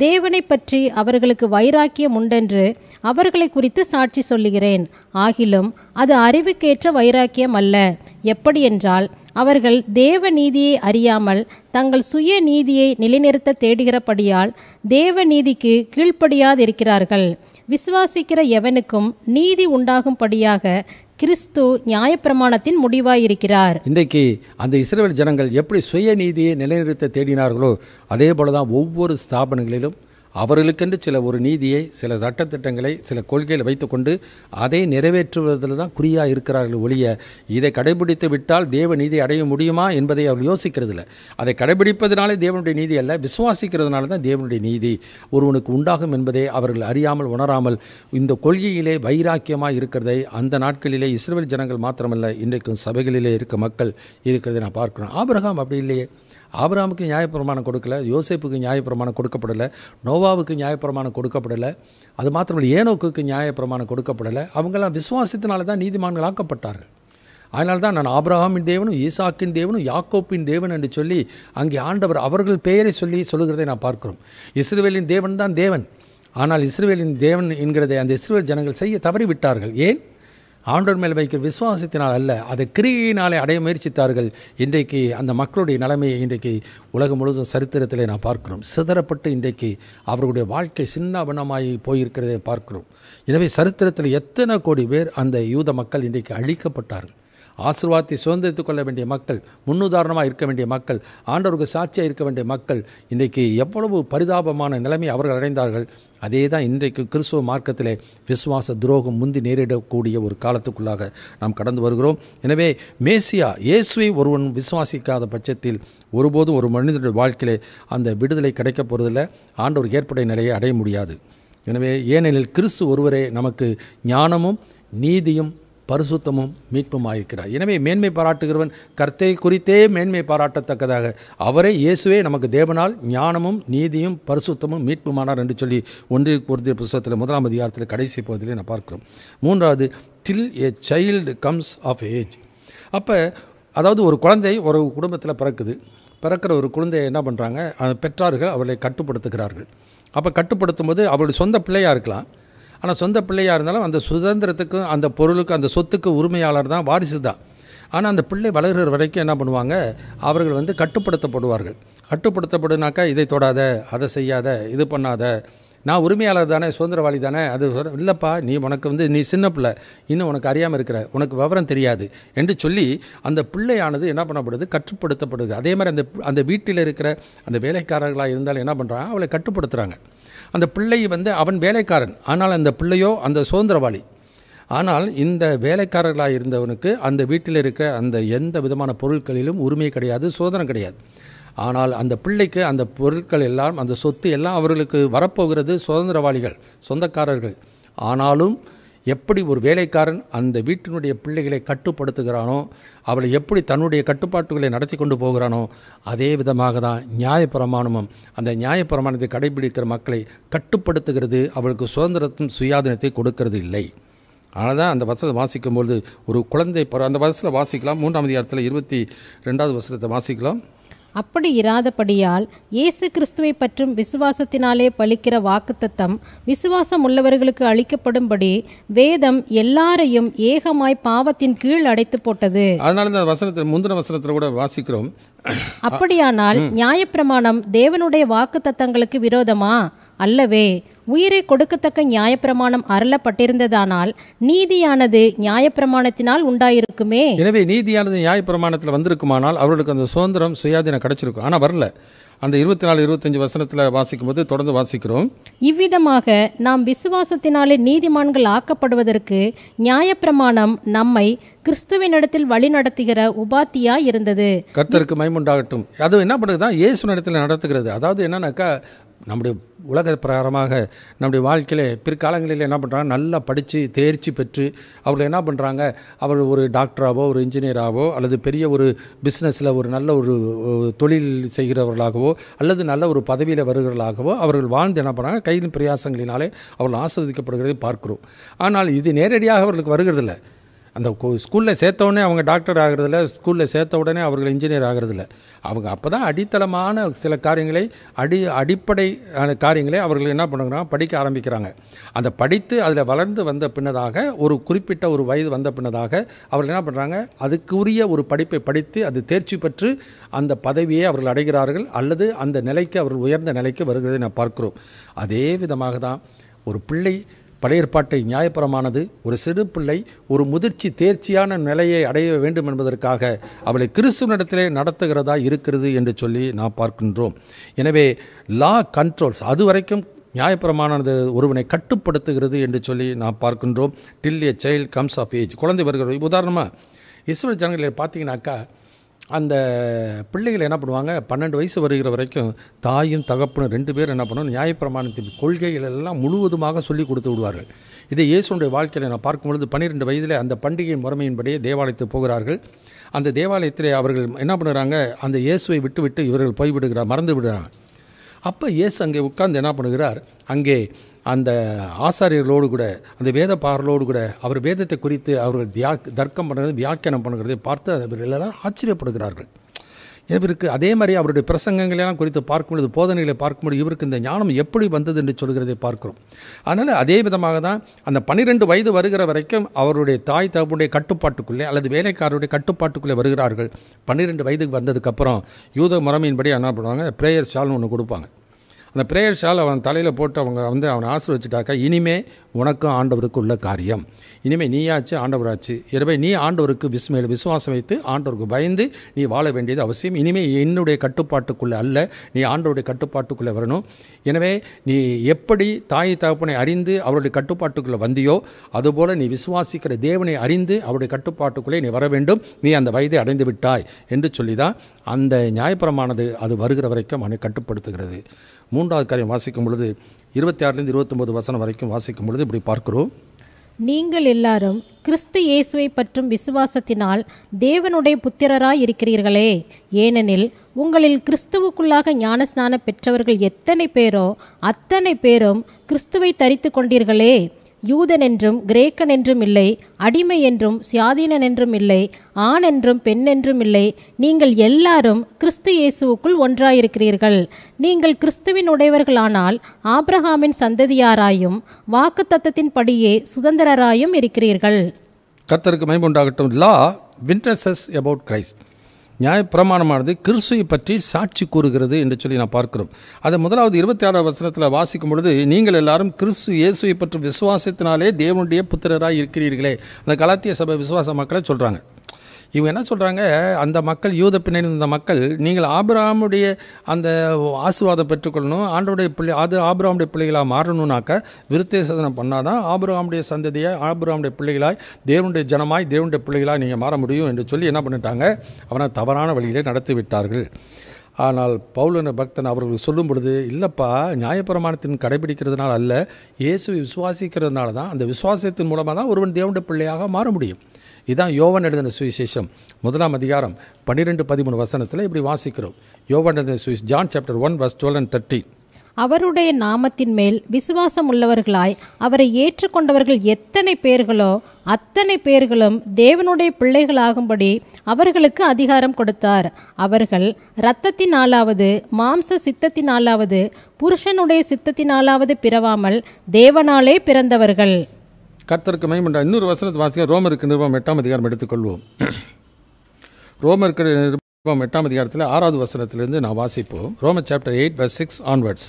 தேவனை பற்றி அவர்களுக்கு வைராக்கியம் உண்டென்று அவர்களை குறித்து சாட்சி சொல்லுகிறேன். ஆகிலும் அது அறிவுக்கேற்ற வைராக்கியம் அல்ல. எப்படியென்றால், அவர்கள் தேவ நீதியை அறியாமல் தங்கள் சுய நீதியை நிலைநிறுத்த தேடுகிறபடியால் தேவ நீதிக்கு கீழ்ப்படியாதிருக்கிறார்கள். விசுவாசிக்கிற எவனுக்கும் நீதி உண்டாகும்படியாக கிறிஸ்து நியாயப்பிரமாணத்தின் முடிவாயிருக்கிறார். இன்றைக்கு அந்த இஸ்ரவேல் ஜனங்கள் எப்படி சுய நீதியை நிலைநிறுத்த தேடினார்களோ அதே போலதான் ஒவ்வொரு ஸ்தாபனங்களிலும் அவர்களுக்கென்று சில ஒரு நீதியை, சில சட்டத்திட்டங்களை, சில கொள்கைகளை வைத்துக்கொண்டு அதை நிறைவேற்றுவதில் தான் குறியாக இருக்கிறார்கள் ஒழிய இதை கடைபிடித்து விட்டால் தேவ நீதி அடைய முடியுமா என்பதை அவர்கள் யோசிக்கிறதில்ல. அதை கடைபிடிப்பதனாலே தேவனுடைய நீதி அல்ல, விசுவாசிக்கிறதுனால தான் தேவனுடைய நீதி ஒருவனுக்கு உண்டாகும் என்பதை அவர்கள் அறியாமல் உணராமல் இந்த கொள்கையிலே வைராக்கியமாக இருக்கிறதை அந்த நாட்களிலே இஸ்ரவேல் ஜனங்கள் மாத்திரமல்ல, இன்றைக்கும் சபைகளிலே இருக்க மக்கள் இருக்கிறதை நான் பார்க்கிறோம். ஆபிரகாம் அப்படி இல்லையே. ஆபிரகாமுக்கு நியாயப்பிரமாணம் கொடுக்கல, யோசேப்புக்கு நியாயப்பிரமாணம் கொடுக்கப்படலை, நோவாவுக்கு நியாயப்பிரமாணம் கொடுக்கப்படலை, அது மாத்திரமல்ல ஏனோக்குக்கு நியாயப்பிரமாணம் கொடுக்கப்படலை. அவங்கெல்லாம் விசுவாசத்தினால தான் நீதிமான்கள் ஆக்கப்பட்டார்கள். அதனால தான் நான் ஆபிரகாமின் தேவனும் ஈசாக்கின் தேவனும் யாக்கோப்பின் தேவன் என்று சொல்லி அங்கே ஆண்டவர் அவர்கள் பெயரை சொல்லுகிறதை நான் பார்க்கிறோம். இஸ்ரவேலின் தேவன் தான் தேவன். ஆனால் இஸ்ரவேலின் தேவன் என்கிறதை அந்த இஸ்ரவேல் ஜனங்கள் செய்ய தவறிவிட்டார்கள். ஏன்? ஆண்டவர் மேல் வைக்கிற விசுவாசத்தினால் அல்ல, அதை கிரியையினாலே அடைய முயற்சித்தார்கள். இன்றைக்கு அந்த மக்களுடைய நிலைமையை இன்றைக்கு உலகம் முழுவதும் சரித்திரத்திலே நான் பார்க்கிறோம். சிதறப்பட்டு இன்றைக்கு அவர்களுடைய வாழ்க்கை சின்ன பின்னமாகி போயிருக்கிறதை பார்க்கிறோம். எனவே சரித்திரத்தில் எத்தனை கோடி பேர் அந்த யூத மக்கள் இன்றைக்கு அழிக்கப்பட்டார்கள். ஆசீர்வாதத்தை சுதந்திரித்துக் கொள்ள வேண்டிய மக்கள், முன்னுதாரணமாக இருக்க வேண்டிய மக்கள், ஆண்டவருக்கு சாட்சியாக இருக்க வேண்டிய மக்கள் இன்றைக்கு எவ்வளவு பரிதாபமான நிலைமை அவர்கள் அடைந்தார்கள். அதே தான் இன்றைக்கு கிறிஸ்துவ மார்க்கத்திலே விசுவாச துரோகம் முந்தி நேரிடக்கூடிய ஒரு காலத்துக்குள்ளாக நாம் கடந்து வருகிறோம். எனவே மேசியா இயேசுவை ஒருவன் விசுவாசிக்காத பட்சத்தில் ஒருபோதும் ஒரு மனிதனுடைய வாழ்க்கையிலே அந்த விடுதலை கிடைக்கப் போவதில்லை, ஆண்டவர் ஏற்புடைய நிலையை அடைய முடியாது. எனவே ஏனெனில் கிறிஸ்து ஒருவரே நமக்கு ஞானமும் நீதியும் பரிசுத்தமும் மீட்புமாயிருக்கிறார். எனவே மேன்மை பாராட்டுகிறவன் கர்த்தரை குறித்தே மேன்மை பாராட்டத்தக்கதாக அவரே இயேசுவே நமக்கு தேவனால் ஞானமும் நீதியும் பரிசுத்தமும் மீட்புமானார் என்று சொல்லி 1 கொரிந்தியர் புத்தகத்தில் 1ஆம் அதிகாரத்தில் கடைசி பகுதியிலே நான் பார்க்கிறோம். 3வது, till a child comes of age. அப்போ அதாவது ஒரு குழந்தை ஒரு குடும்பத்தில் பிறக்கிற ஒரு குழந்தையை என்ன பண்ணுறாங்க, பெற்றார்கள் அவர்களை கட்டுப்படுத்துகிறார்கள். அப்போ கட்டுப்படுத்தும் போது அவருடைய சொந்த பிள்ளையாக இருக்கலாம், ஆனால் சொந்த பிள்ளையாக இருந்தாலும் அந்த சுதந்திரத்துக்கும் அந்த பொருளுக்கு அந்த சொத்துக்கு உரிமையாளர் தான், வாரிசு தான். ஆனால் அந்த பிள்ளை வளர்கிற வரைக்கும் என்ன பண்ணுவாங்க, அவர்கள் கட்டுப்படுத்தப்படுவார்கள். கட்டுப்படுத்தப்படுனாக்கா இதை தொடாத, அதை செய்யாத, இது பண்ணாத, நான் உரிமையாளர் தானே, சுதந்திரவாளி தானே, அது இல்லைப்பா, உனக்கு நீ சின்ன பிள்ளை, இன்னும் உனக்கு அறியாமல் இருக்கிற, உனக்கு விவரம் தெரியாது என்று சொல்லி அந்த பிள்ளையானது என்ன பண்ணப்படுது, கட்டுப்படுத்தப்படுது. அதே மாதிரி அந்த வீட்டில் இருக்கிற அந்த வேலைக்காரர்களாக இருந்தாலும் என்ன பண்ணுறாங்க, அவளை கட்டுப்படுத்துகிறாங்க. அந்த பிள்ளை அவன் வேலைக்காரன், ஆனால் அந்த பிள்ளையோ அந்த சுதந்திரவாளி. ஆனால் இந்த வேலைக்காரர்களாக இருந்தவனுக்கு அந்த வீட்டில் இருக்கிற அந்த எந்த விதமான பொருட்களிலும் உரிமை கிடையாது, சுதந்திரம் கிடையாது. ஆனால் அந்த பிள்ளைக்கு அந்த பொருட்கள் எல்லாம், அந்த சொத்து எல்லாம் அவர்களுக்கு வரப்போகிறது, சுதந்திரவாளிகள், சொந்தக்காரர்கள். ஆனாலும் எப்படி ஒரு வேலைக்காரன் அந்த வீட்டினுடைய பிள்ளைகளை கட்டுப்படுத்துகிறானோ, அவளை எப்படி தன்னுடைய கட்டுப்பாட்டுகளை நடத்தி கொண்டு போகிறானோ, அதே விதமாக தான் நியாயப்பிரமாணமும் அந்த நியாயப்பிரமாணத்தை கடைபிடிக்கிற மக்களை கட்டுப்படுத்துகிறது, அவளுக்கு சுதந்திரத்தும் சுயாதீனத்தை கொடுக்கிறது இல்லை. ஆனால் தான் அந்த வசனத்தை வாசிக்கும்பொழுது ஒரு குழந்தை அந்த வசனத்தில் வாசிக்கலாம். 3ஆம் அதிகாரத்தில் 22வது வசனத்தை வாசிக்கலாம். அப்படி இராதபடியால் இயேசு கிறிஸ்துவை பற்றும் விசுவாசத்தினாலே பலிக்கிற வாக்குத்தத்தம் விசுவாசம் உள்ளவர்களுக்கு அளிக்கப்படும்படி வேதம் எல்லாரையும் ஏகமாய் பாவத்தின் கீழ் அடைத்து போட்டது. அதனால இந்த வசனத்தை முந்தின வசனத்தில் கூட வாசிக்கிறோம். அப்படியானால் நியாயப்பிரமாணம் தேவனுடைய வாக்குத்தத்தங்களுக்கு விரோதமா? அல்லவே. உயிரை கொடுக்கத்தக்க நியாயப்பிரமாணம் அருளப்பட்டிருந்ததானால் நீதியானது நியாயப்பிரமாணத்தினால் உண்டாயிருக்குமே. எனவே நீதியானது நியாயப்பிரமாணத்தில் வந்திருக்குமானால் அவர்களுக்கு அந்த சுதந்திரம் சுயாதீனம் கிடைச்சிருக்கும். ஆனால் வரல. அந்த 24-25 வசனத்தில் வாசிக்கும் போது தொடர்ந்து வாசிக்கிறோம். இவ்விதமாக நாம் விசுவாசத்தினாலே நீதிமான்கள் ஆக்கப்படுவதற்கு நியாயப்பிரமாணம் நம்மை கிறிஸ்துவினிடத்தில் வழி நடத்துகிற உபாத்தியா இருந்தது. கர்த்தருக்கு மகிமையுண்டாகட்டும். அது என்ன பண்ணுறதுதான் இயேசுவினிடத்தில் நடத்துகிறது. அதாவது என்னன்னாக்கா, நம்முடைய உலக பிரகாரமாக நம்முடைய வாழ்க்கையிலே பிற்காலங்களில் என்ன பண்ணுறாங்க, நல்லா படித்து தேர்ச்சி பெற்று அவர்கள் என்ன பண்ணுறாங்க, அவர் ஒரு டாக்டராகவோ ஒரு இன்ஜினியராகவோ அல்லது பெரிய ஒரு பிஸ்னஸில் ஒரு நல்ல ஒரு தொழில் செய்கிறவர்களாகவோ அல்லது நல்ல ஒரு பதவியில் வருகிறவர்களாகவோ அவர்கள் வாழ்ந்து என்ன பண்ணுறாங்க, கையின் பிரயாசங்களினாலே அவர்கள் ஆசீர்வதிக்கப்படுகிறதை பார்க்கிறோம். ஆனால் இது நேரடியாக அவர்களுக்கு வருகிறதில்லை. அந்த ஸ்கூலில் சேர்த்த உடனே அவங்க டாக்டர் ஆகிறதில்ல, ஸ்கூலில் சேர்த்த உடனே அவர்கள் இன்ஜினியர் ஆகிறதில்ல. அவங்க அப்போ தான் அடித்தளமான சில காரியங்களை அடிப்படை காரியங்களை அவர்கள் என்ன பண்ணுறாங்க, படிக்க ஆரம்பிக்கிறாங்க. அந்த படித்து அதில் வளர்ந்து வந்த பின்னதாக ஒரு குறிப்பிட்ட ஒரு வயது வந்த பின்னதாக அவர்கள் என்ன பண்ணுறாங்க, அதுக்குரிய ஒரு படிப்பை படித்து அது தேர்ச்சி பெற்று அந்த பதவியை அவர்கள் அடைகிறார்கள், அல்லது அந்த நிலைக்கு அவர்கள் உயர்ந்த நிலைக்கு வருகிறதை நான் பார்க்கிறோம். அதே விதமாக தான் ஒரு பிள்ளை பழைய ஏற்பாட்டை நியாயப்பிரமானது ஒரு சிறு பிள்ளை ஒரு முதிர்ச்சி தேர்ச்சியான நிலையை அடைய வேண்டும் என்பதற்காக அவளை கிறிஸ்துவனிடத்திலே நடத்துகிறதா இருக்கிறது என்று சொல்லி நாம் பார்க்கின்றோம். எனவே லா கண்ட்ரோல்ஸ் அதுவரைக்கும் நியாயப்பிரமானது ஒருவனை கட்டுப்படுத்துகிறது என்று சொல்லி நாம் பார்க்கின்றோம். Till a child comes of age, குழந்தை வருகிறது. உதாரணமாக இஸ்ரவேல் ஜனங்களை பார்த்தீங்கன்னாக்கா அந்த பிள்ளைகள் என்ன பண்ணுவாங்க, 12 வயசு வருகிற வரைக்கும் தாயும் தகப்பனும் 2 பேரும் என்ன பண்ணுவோம், நியாயப்பிரமாணத்தின் கொள்கைகள் எல்லாம் முழுவதுமாக சொல்லி கொடுத்து விடுவார்கள். இதை இயேசுடைய வாழ்க்கையில் நான் பார்க்கும்பொழுது 12 வயதில் அந்த பண்டிகை முறைமையின்படியே தேவாலயத்துக்கு போகிறார்கள். அந்த தேவாலயத்திலே அவர்கள் என்ன பண்ணுறாங்க, அந்த இயேசுவை விட்டு இவர்கள் போய்விடுகிறார், மறந்து விடுறாங்க. அப்போ இயேசு அங்கே உட்கார்ந்து என்ன பண்ணுகிறார், அங்கே அந்த ஆசாரியர்களோடு கூட அந்த வேத பாரலோடு கூட அவர் வேதத்தை குறித்து அவர்கள் தர்க்கம் பண்ணுறது வியாக்கியானம் பண்ணுறதை பார்த்து அவர்கள் எல்லாரும் ஆச்சரியப்படுகிறார்கள். இவருக்கு அதே மாதிரி அவருடைய பிரசங்கங்களெல்லாம் குறித்து பார்க்கும்பொழுது, போதனைகளை பார்க்கும்பொழுது இவருக்கு இந்த ஞானம் எப்படி வந்தது என்று சொல்கிறதை பார்க்கிறோம். அதனால் அதே விதமாக தான் அந்த 12 வயது வருகிற வரைக்கும் அவருடைய தாய் தகப்பனுடைய கட்டுப்பாட்டுக்குள்ளே அல்லது வேலைக்காரருடைய கட்டுப்பாட்டுக்குள்ளே வருகிறார்கள். 12 வயதுக்கு வந்ததுக்கப்புறம் யூத முறைமையின்படி என்ன பண்ணுவாங்க, ப்ரேயர் ஷால்னு ஒன்று கொடுப்பாங்க. அந்த ப்ரேயர் ஷால் அவன் தலையில் போட்டு அவங்க அவனை ஆசீர்வச்சிட்டாக்கா, இனிமே உனக்கும் ஆண்டவருக்கு உள்ள காரியம், இனிமேல் நீயாச்சு ஆண்டவராச்சு, எனவே நீ ஆண்டவருக்கு விசுவாசம் வைத்து ஆண்டவருக்கு பயந்து நீ வாழ வேண்டியது அவசியம். இனிமேல் என்னுடைய கட்டுப்பாட்டுக்குள்ளே அல்ல, நீ ஆண்டவருடைய கட்டுப்பாட்டுக்குள்ளே வரணும். எனவே நீ எப்படி தாய் தகப்பனை அறிந்து அவருடைய கட்டுப்பாட்டுக்குள்ளே வந்தியோ அதுபோல் நீ விசுவாசிக்கிற தேவனை அறிந்து அவருடைய கட்டுப்பாட்டுக்குள்ளே நீ வர வேண்டும், நீ அந்த வயதை அடைந்து விட்டாய் என்று சொல்லி தான் அந்த நியாயப்பிரமானது அது வருகிற வரைக்கும் அவனை கட்டுப்படுத்துகிறது. 3வது காரியம் வாசிக்கும் பொழுது 26லேருந்து 29 வசனம் வரைக்கும் வாசிக்கும் பொழுது இப்படி பார்க்கிறோம். நீங்கள் எல்லாரும் கிறிஸ்து இயேசுவை பற்றும் விசுவாசத்தினால் தேவனுடைய புத்திரராய் இருக்கிறீர்களே. ஏனெனில் உங்களில் கிறிஸ்துவுக்குள்ளாக ஞானஸ்நானம் பெற்றவர்கள் எத்தனை பேரோ அத்தனை பேரும் கிறிஸ்துவை தரித்து கொண்டீர்களே. யூதன் என்றும் கிரேக்கன் என்றும் இல்லை, அடிமை என்றும் சுயாதீனன் என்றும் இல்லை, ஆண் என்றும் பெண் என்றும் இல்லை, நீங்கள் எல்லாரும் கிறிஸ்து இயேசுவுக்குள் ஒன்றாயிருக்கிறீர்கள். நீங்கள் கிறிஸ்துவின் உடையவர்களானால் ஆபிரகாமின் சந்ததியாராயும் வாக்குத்தத்தத்தின் படியே சுதந்திரராயும் இருக்கிறீர்கள். கர்த்தருக்கு மகிமை உண்டாகட்டும். லா விட்னஸஸ் அபவுட் கிரைஸ்ட், நியாயப்பிரமாணமானது கிறிஸ்துவை பற்றி சாட்சி கூறுகிறது என்று சொல்லி நான் பார்க்கிறோம். அதை 26வது வசனத்தில் வாசிக்கும் பொழுது, நீங்கள் எல்லாரும் கிறிஸ்து இயேசுவை பற்றி விசுவாசத்தினாலே தேவனுடைய புத்திரராய் இருக்கிறீர்களே. அந்த கலாத்திய சபை விசுவாச மக்களை சொல்கிறாங்க. இவங்க என்ன சொல்கிறாங்க, அந்த மக்கள் யூத பின்னணி இருந்த மக்கள், நீங்கள் ஆபிரகாமுடைய அந்த ஆசீர்வாதம் பெற்றுக்கொள்ளணும், ஆண்டவருடைய பிள்ளை அது ஆபிரகாமுடைய பிள்ளைகளாக மாறணும்னாக்க விருத்தசேதனம் பண்ணாதான் ஆபிரகாமுடைய சந்ததியை ஆபிரகாமுடைய பிள்ளைகளாய் தேவனுடைய ஜனமாய் தேவனுடைய பிள்ளைகளாய் நீங்கள் மாற முடியும் என்று சொல்லி என்ன பண்ணிட்டாங்க, அவனை தவறான வழியிலே நடத்தி விட்டார்கள். ஆனால் பவுலன பக்தன் அவர்கள் சொல்லும் பொழுது, இல்லைப்பா, நியாயப்பிரமாணத்தின் கடைபிடிக்கிறதுனால அல்ல, இயேசுவை விசுவாசிக்கிறதுனால தான், அந்த விசுவாசத்தின் மூலமாக தான் ஒருவன் தேவனுடைய பிள்ளையாக மாற முடியும். இதுதான் யோவான் எழுதின சுவிசேஷம் 1ஆம் அதிகாரம் 12-13 வசனத்தில் இப்படி வாசிக்கிறோம். யோவான் எழுதின சுவிசேஷம், ஜான் சாப்டர் 1 verse 12 and 13. அவருடைய நாமத்தின் மேல் விசுவாசம் உள்ளவர்களாய் அவரை ஏற்றுக்கொண்டவர்கள் எத்தனை பேர்களோ அத்தனை பேர்களும் தேவனுடைய பிள்ளைகளாகும்படி அவர்களுக்கு அதிகாரம் கொடுத்தார். அவர்கள் இரத்தத்தினாலாவது மாம்ச சித்தத்தினாலாவது புருஷனுடைய சித்தத்தினாலாவது பிறவாமல் தேவனாலே பிறந்தவர்கள். கர்த்தருக்கு மகிமை உண்டாகட்டும். இன்னொரு வசனத்தை வாசிக்க, ரோமருக்கு நிருபம் 8ஆம் அதிகாரம் எடுத்துக்கொள்வோம். ரோமருக்கு நிருபம் 8ஆம் அதிகாரத்தில் 6வது வசனத்திலிருந்து நான் வாசிப்போம். ரோமர் சாப்டர் 8 verse 6 onwards.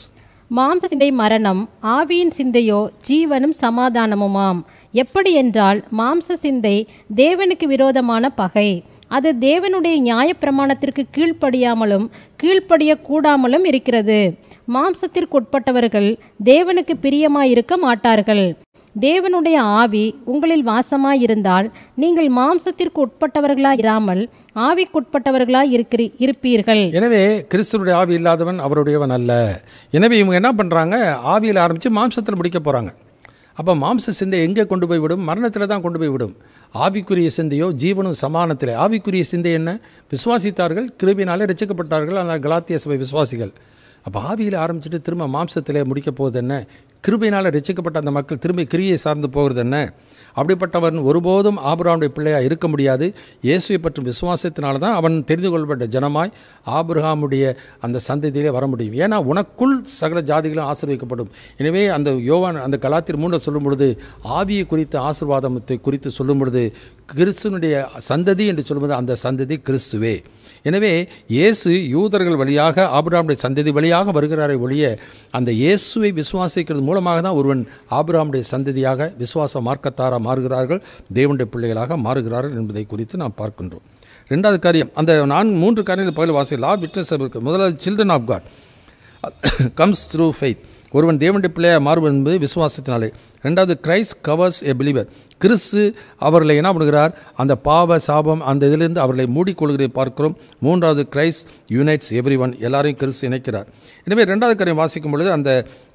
மாம்ச சிந்தை மரணம், ஆவியின் சிந்தையோ ஜீவனும் சமாதானமுமாம். எப்படி என்றால், மாம்ச சிந்தை தேவனுக்கு விரோதமான பகை. அது தேவனுடைய நியாயப்பிரமாணத்திற்கு கீழ்ப்படியாமலும் கீழ்ப்படியக்கூடாமலும் இருக்கிறது. மாம்சத்திற்கு உட்பட்டவர்கள் தேவனுக்கு பிரியமாயிருக்க மாட்டார்கள். தேவனுடைய ஆவி உங்களில் வாசமாயிருந்தால் நீங்கள் மாம்சத்திற்கு உட்பட்டவர்களாய் இராமல் ஆவிக்குட்பட்டவர்களாய் இருப்பீர்கள். எனவே கிறிஸ்துவனுடைய ஆவி இல்லாதவன் அவருடையவன் அல்ல. எனவே இவங்க என்ன பண்ணுறாங்க, ஆவியில் ஆரம்பித்து மாம்சத்தில் முடிக்க போகிறாங்க. அப்போ மாம்ச சிந்தை எங்கே கொண்டு போய் விடும்? மரணத்தில் தான் கொண்டு போய் விடும். ஆவிக்குரிய சிந்தையோ ஜீவனும் சமானத்தில். ஆவிக்குரிய சிந்தை என்ன? விசுவாசித்தார்கள், கிருபையினாலே ரட்சிக்கப்பட்டார்கள், அந்த கலாத்திய சபை விசுவாசிகள். அப்போ ஆவியில் ஆரம்பிச்சுட்டு திரும்ப மாம்சத்திலே முடிக்க போகுது என்ன? கிருபையினால் ரட்சிக்கப்பட்ட அந்த மக்கள் திரும்ப கிரியை சார்ந்து போகிறது என்ன? அப்படிப்பட்டவன் ஒருபோதும் ஆபிரகாமுடைய பிள்ளையாக இருக்க முடியாது. இயேசுவை பற்றும் விசுவாசத்தினால தான் அவன் தெரிந்து கொள்ளப்பட்ட ஜனமாய் ஆபிரகாமுடைய அந்த சந்ததியிலே வர முடியும். ஏன்னா உனக்குள் சகல ஜாதிகளும் ஆசீர்வதிக்கப்படும். எனவே அந்த யோவான் அந்த கலாத்தியர் 3 சொல்லும் பொழுது ஆவியை குறித்த ஆசீர்வாதத்தை குறித்து சொல்லும் பொழுது கிறிஸ்துவனுடைய சந்ததி என்று சொல்லும்போது அந்த சந்ததி கிறிஸ்துவே. எனவே இயேசு யூதர்கள் வழியாக ஆபிரகாமுடைய சந்ததி வழியாக வருகிறாரை ஒழிய அந்த இயேசுவை விசுவாசிக்கிறது மூலமாக தான் ஒருவன் ஆபிரகாமுடைய சந்ததியாக விசுவாச மார்க்கத்தாராக மாறுகிறார்கள், தேவனுடைய பிள்ளைகளாக மாறுகிறார்கள் என்பதை குறித்து நாம் பார்க்கின்றோம். ரெண்டாவது காரியம், அந்த 3 காரியங்கள் பகல் வாசி லா விட்னஸ் இருக்கு. முதலாவது children of God comes through faith, ஒருவன் தேவனுடைய பிள்ளையாக மாறுவது என்பது விசுவாசத்தினாலே. ரெண்டாவது கிரைஸ்ட் கவர்ஸ் எ பிலீவர், கிறிஸ்து அவர்களை என்ன பண்ணுகிறார், அந்த பாவ சாபம் அந்த இதிலிருந்து அவர்களை மூடிக்கொள்கிறதை பார்க்கிறோம். மூன்றாவது கிரைஸ்ட் யுனைட்ஸ் எவ்ரி ஒன், எல்லாரையும் கிறிஸ்து இணைக்கிறார். எனவே ரெண்டாவது காரியம் வாசிக்கும் பொழுது அந்த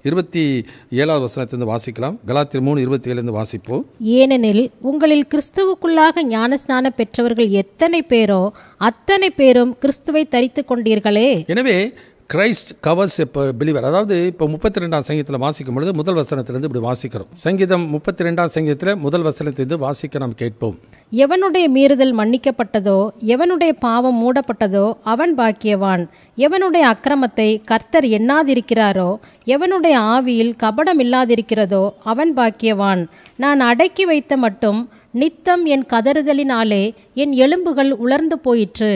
27வது வசனத்திலிருந்து வாசிக்கலாம். கலாத்தியர் 3:27 வாசிப்போம். ஏனெனில் உங்களில் கிறிஸ்துவுக்குள்ளாக ஞானஸ்நானம் பெற்றவர்கள் எத்தனை பேரோ அத்தனை பேரும் கிறிஸ்துவை தரித்து கொண்டீர்களே. எனவே கிரைஸ்ட் கவர்ஸ் எ பிலீவர், அதாவது இப்போ 32ஆம் சங்கீதத்தில் வாசிக்கும் பொழுது முதல் வசனத்திலிருந்து இப்படி வாசிக்கிறோம். சங்கீதம் 32ஆம் சங்கீதத்தில் முதல் வசனத்திலிருந்து வாசிக்க நாம் கேட்போம். எவனுடைய மீறுதல் மன்னிக்கப்பட்டதோ, எவனுடைய பாவம் மூடப்பட்டதோ அவன் பாக்கியவான். எவனுடைய அக்கிரமத்தை கர்த்தர் எண்ணாதிருக்கிறாரோ, எவனுடைய ஆவியில் கபடம் இல்லாதிருக்கிறதோ அவன் பாக்கியவான். நான் அடக்கி வைத்த மட்டும் நித்தம் என் கதறுதலினாலே என் எலும்புகள் உலர்ந்து போயிற்று.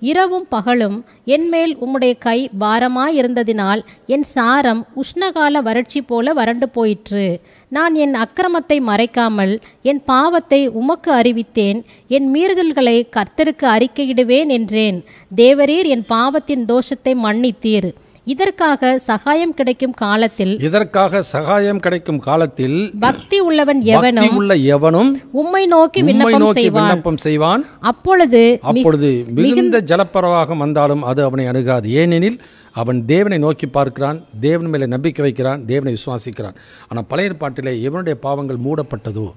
இரவும் பகலும் என்மேல் உம்முடைய கை பாரமாயிருந்ததினால் என் சாரம் உஷ்ணகால வறட்சி போல வறண்டு போயிற்று. நான் என் அக்கிரமத்தை மறைக்காமல் என் பாவத்தை உமக்கு அறிவித்தேன். என் மீறுதல்களை கர்த்தருக்கு அறிக்கையிடுவேன் என்றேன். தேவரீர் என் பாவத்தின் தோஷத்தை மன்னித்தீர். இதற்காக சகாயம் கிடைக்கும் காலத்தில் பக்தி உள்ளவன் எவனும் உம்மை நோக்கி விண்ணப்பம் செய்வான். அப்பொழுது மிகுந்த ஜலப்பிரவாகம் வந்தாலும் அது அவனை அணுகாது. ஏனெனில் அவன் தேவனை நோக்கி பார்க்கிறான், தேவன் மேலே நம்பிக்கை வைக்கிறான், தேவனை விசுவாசிக்கிறான். ஆனால் பழைய ஏற்பாட்டிலே எவனுடைய பாவங்கள் மூடப்பட்டதோ,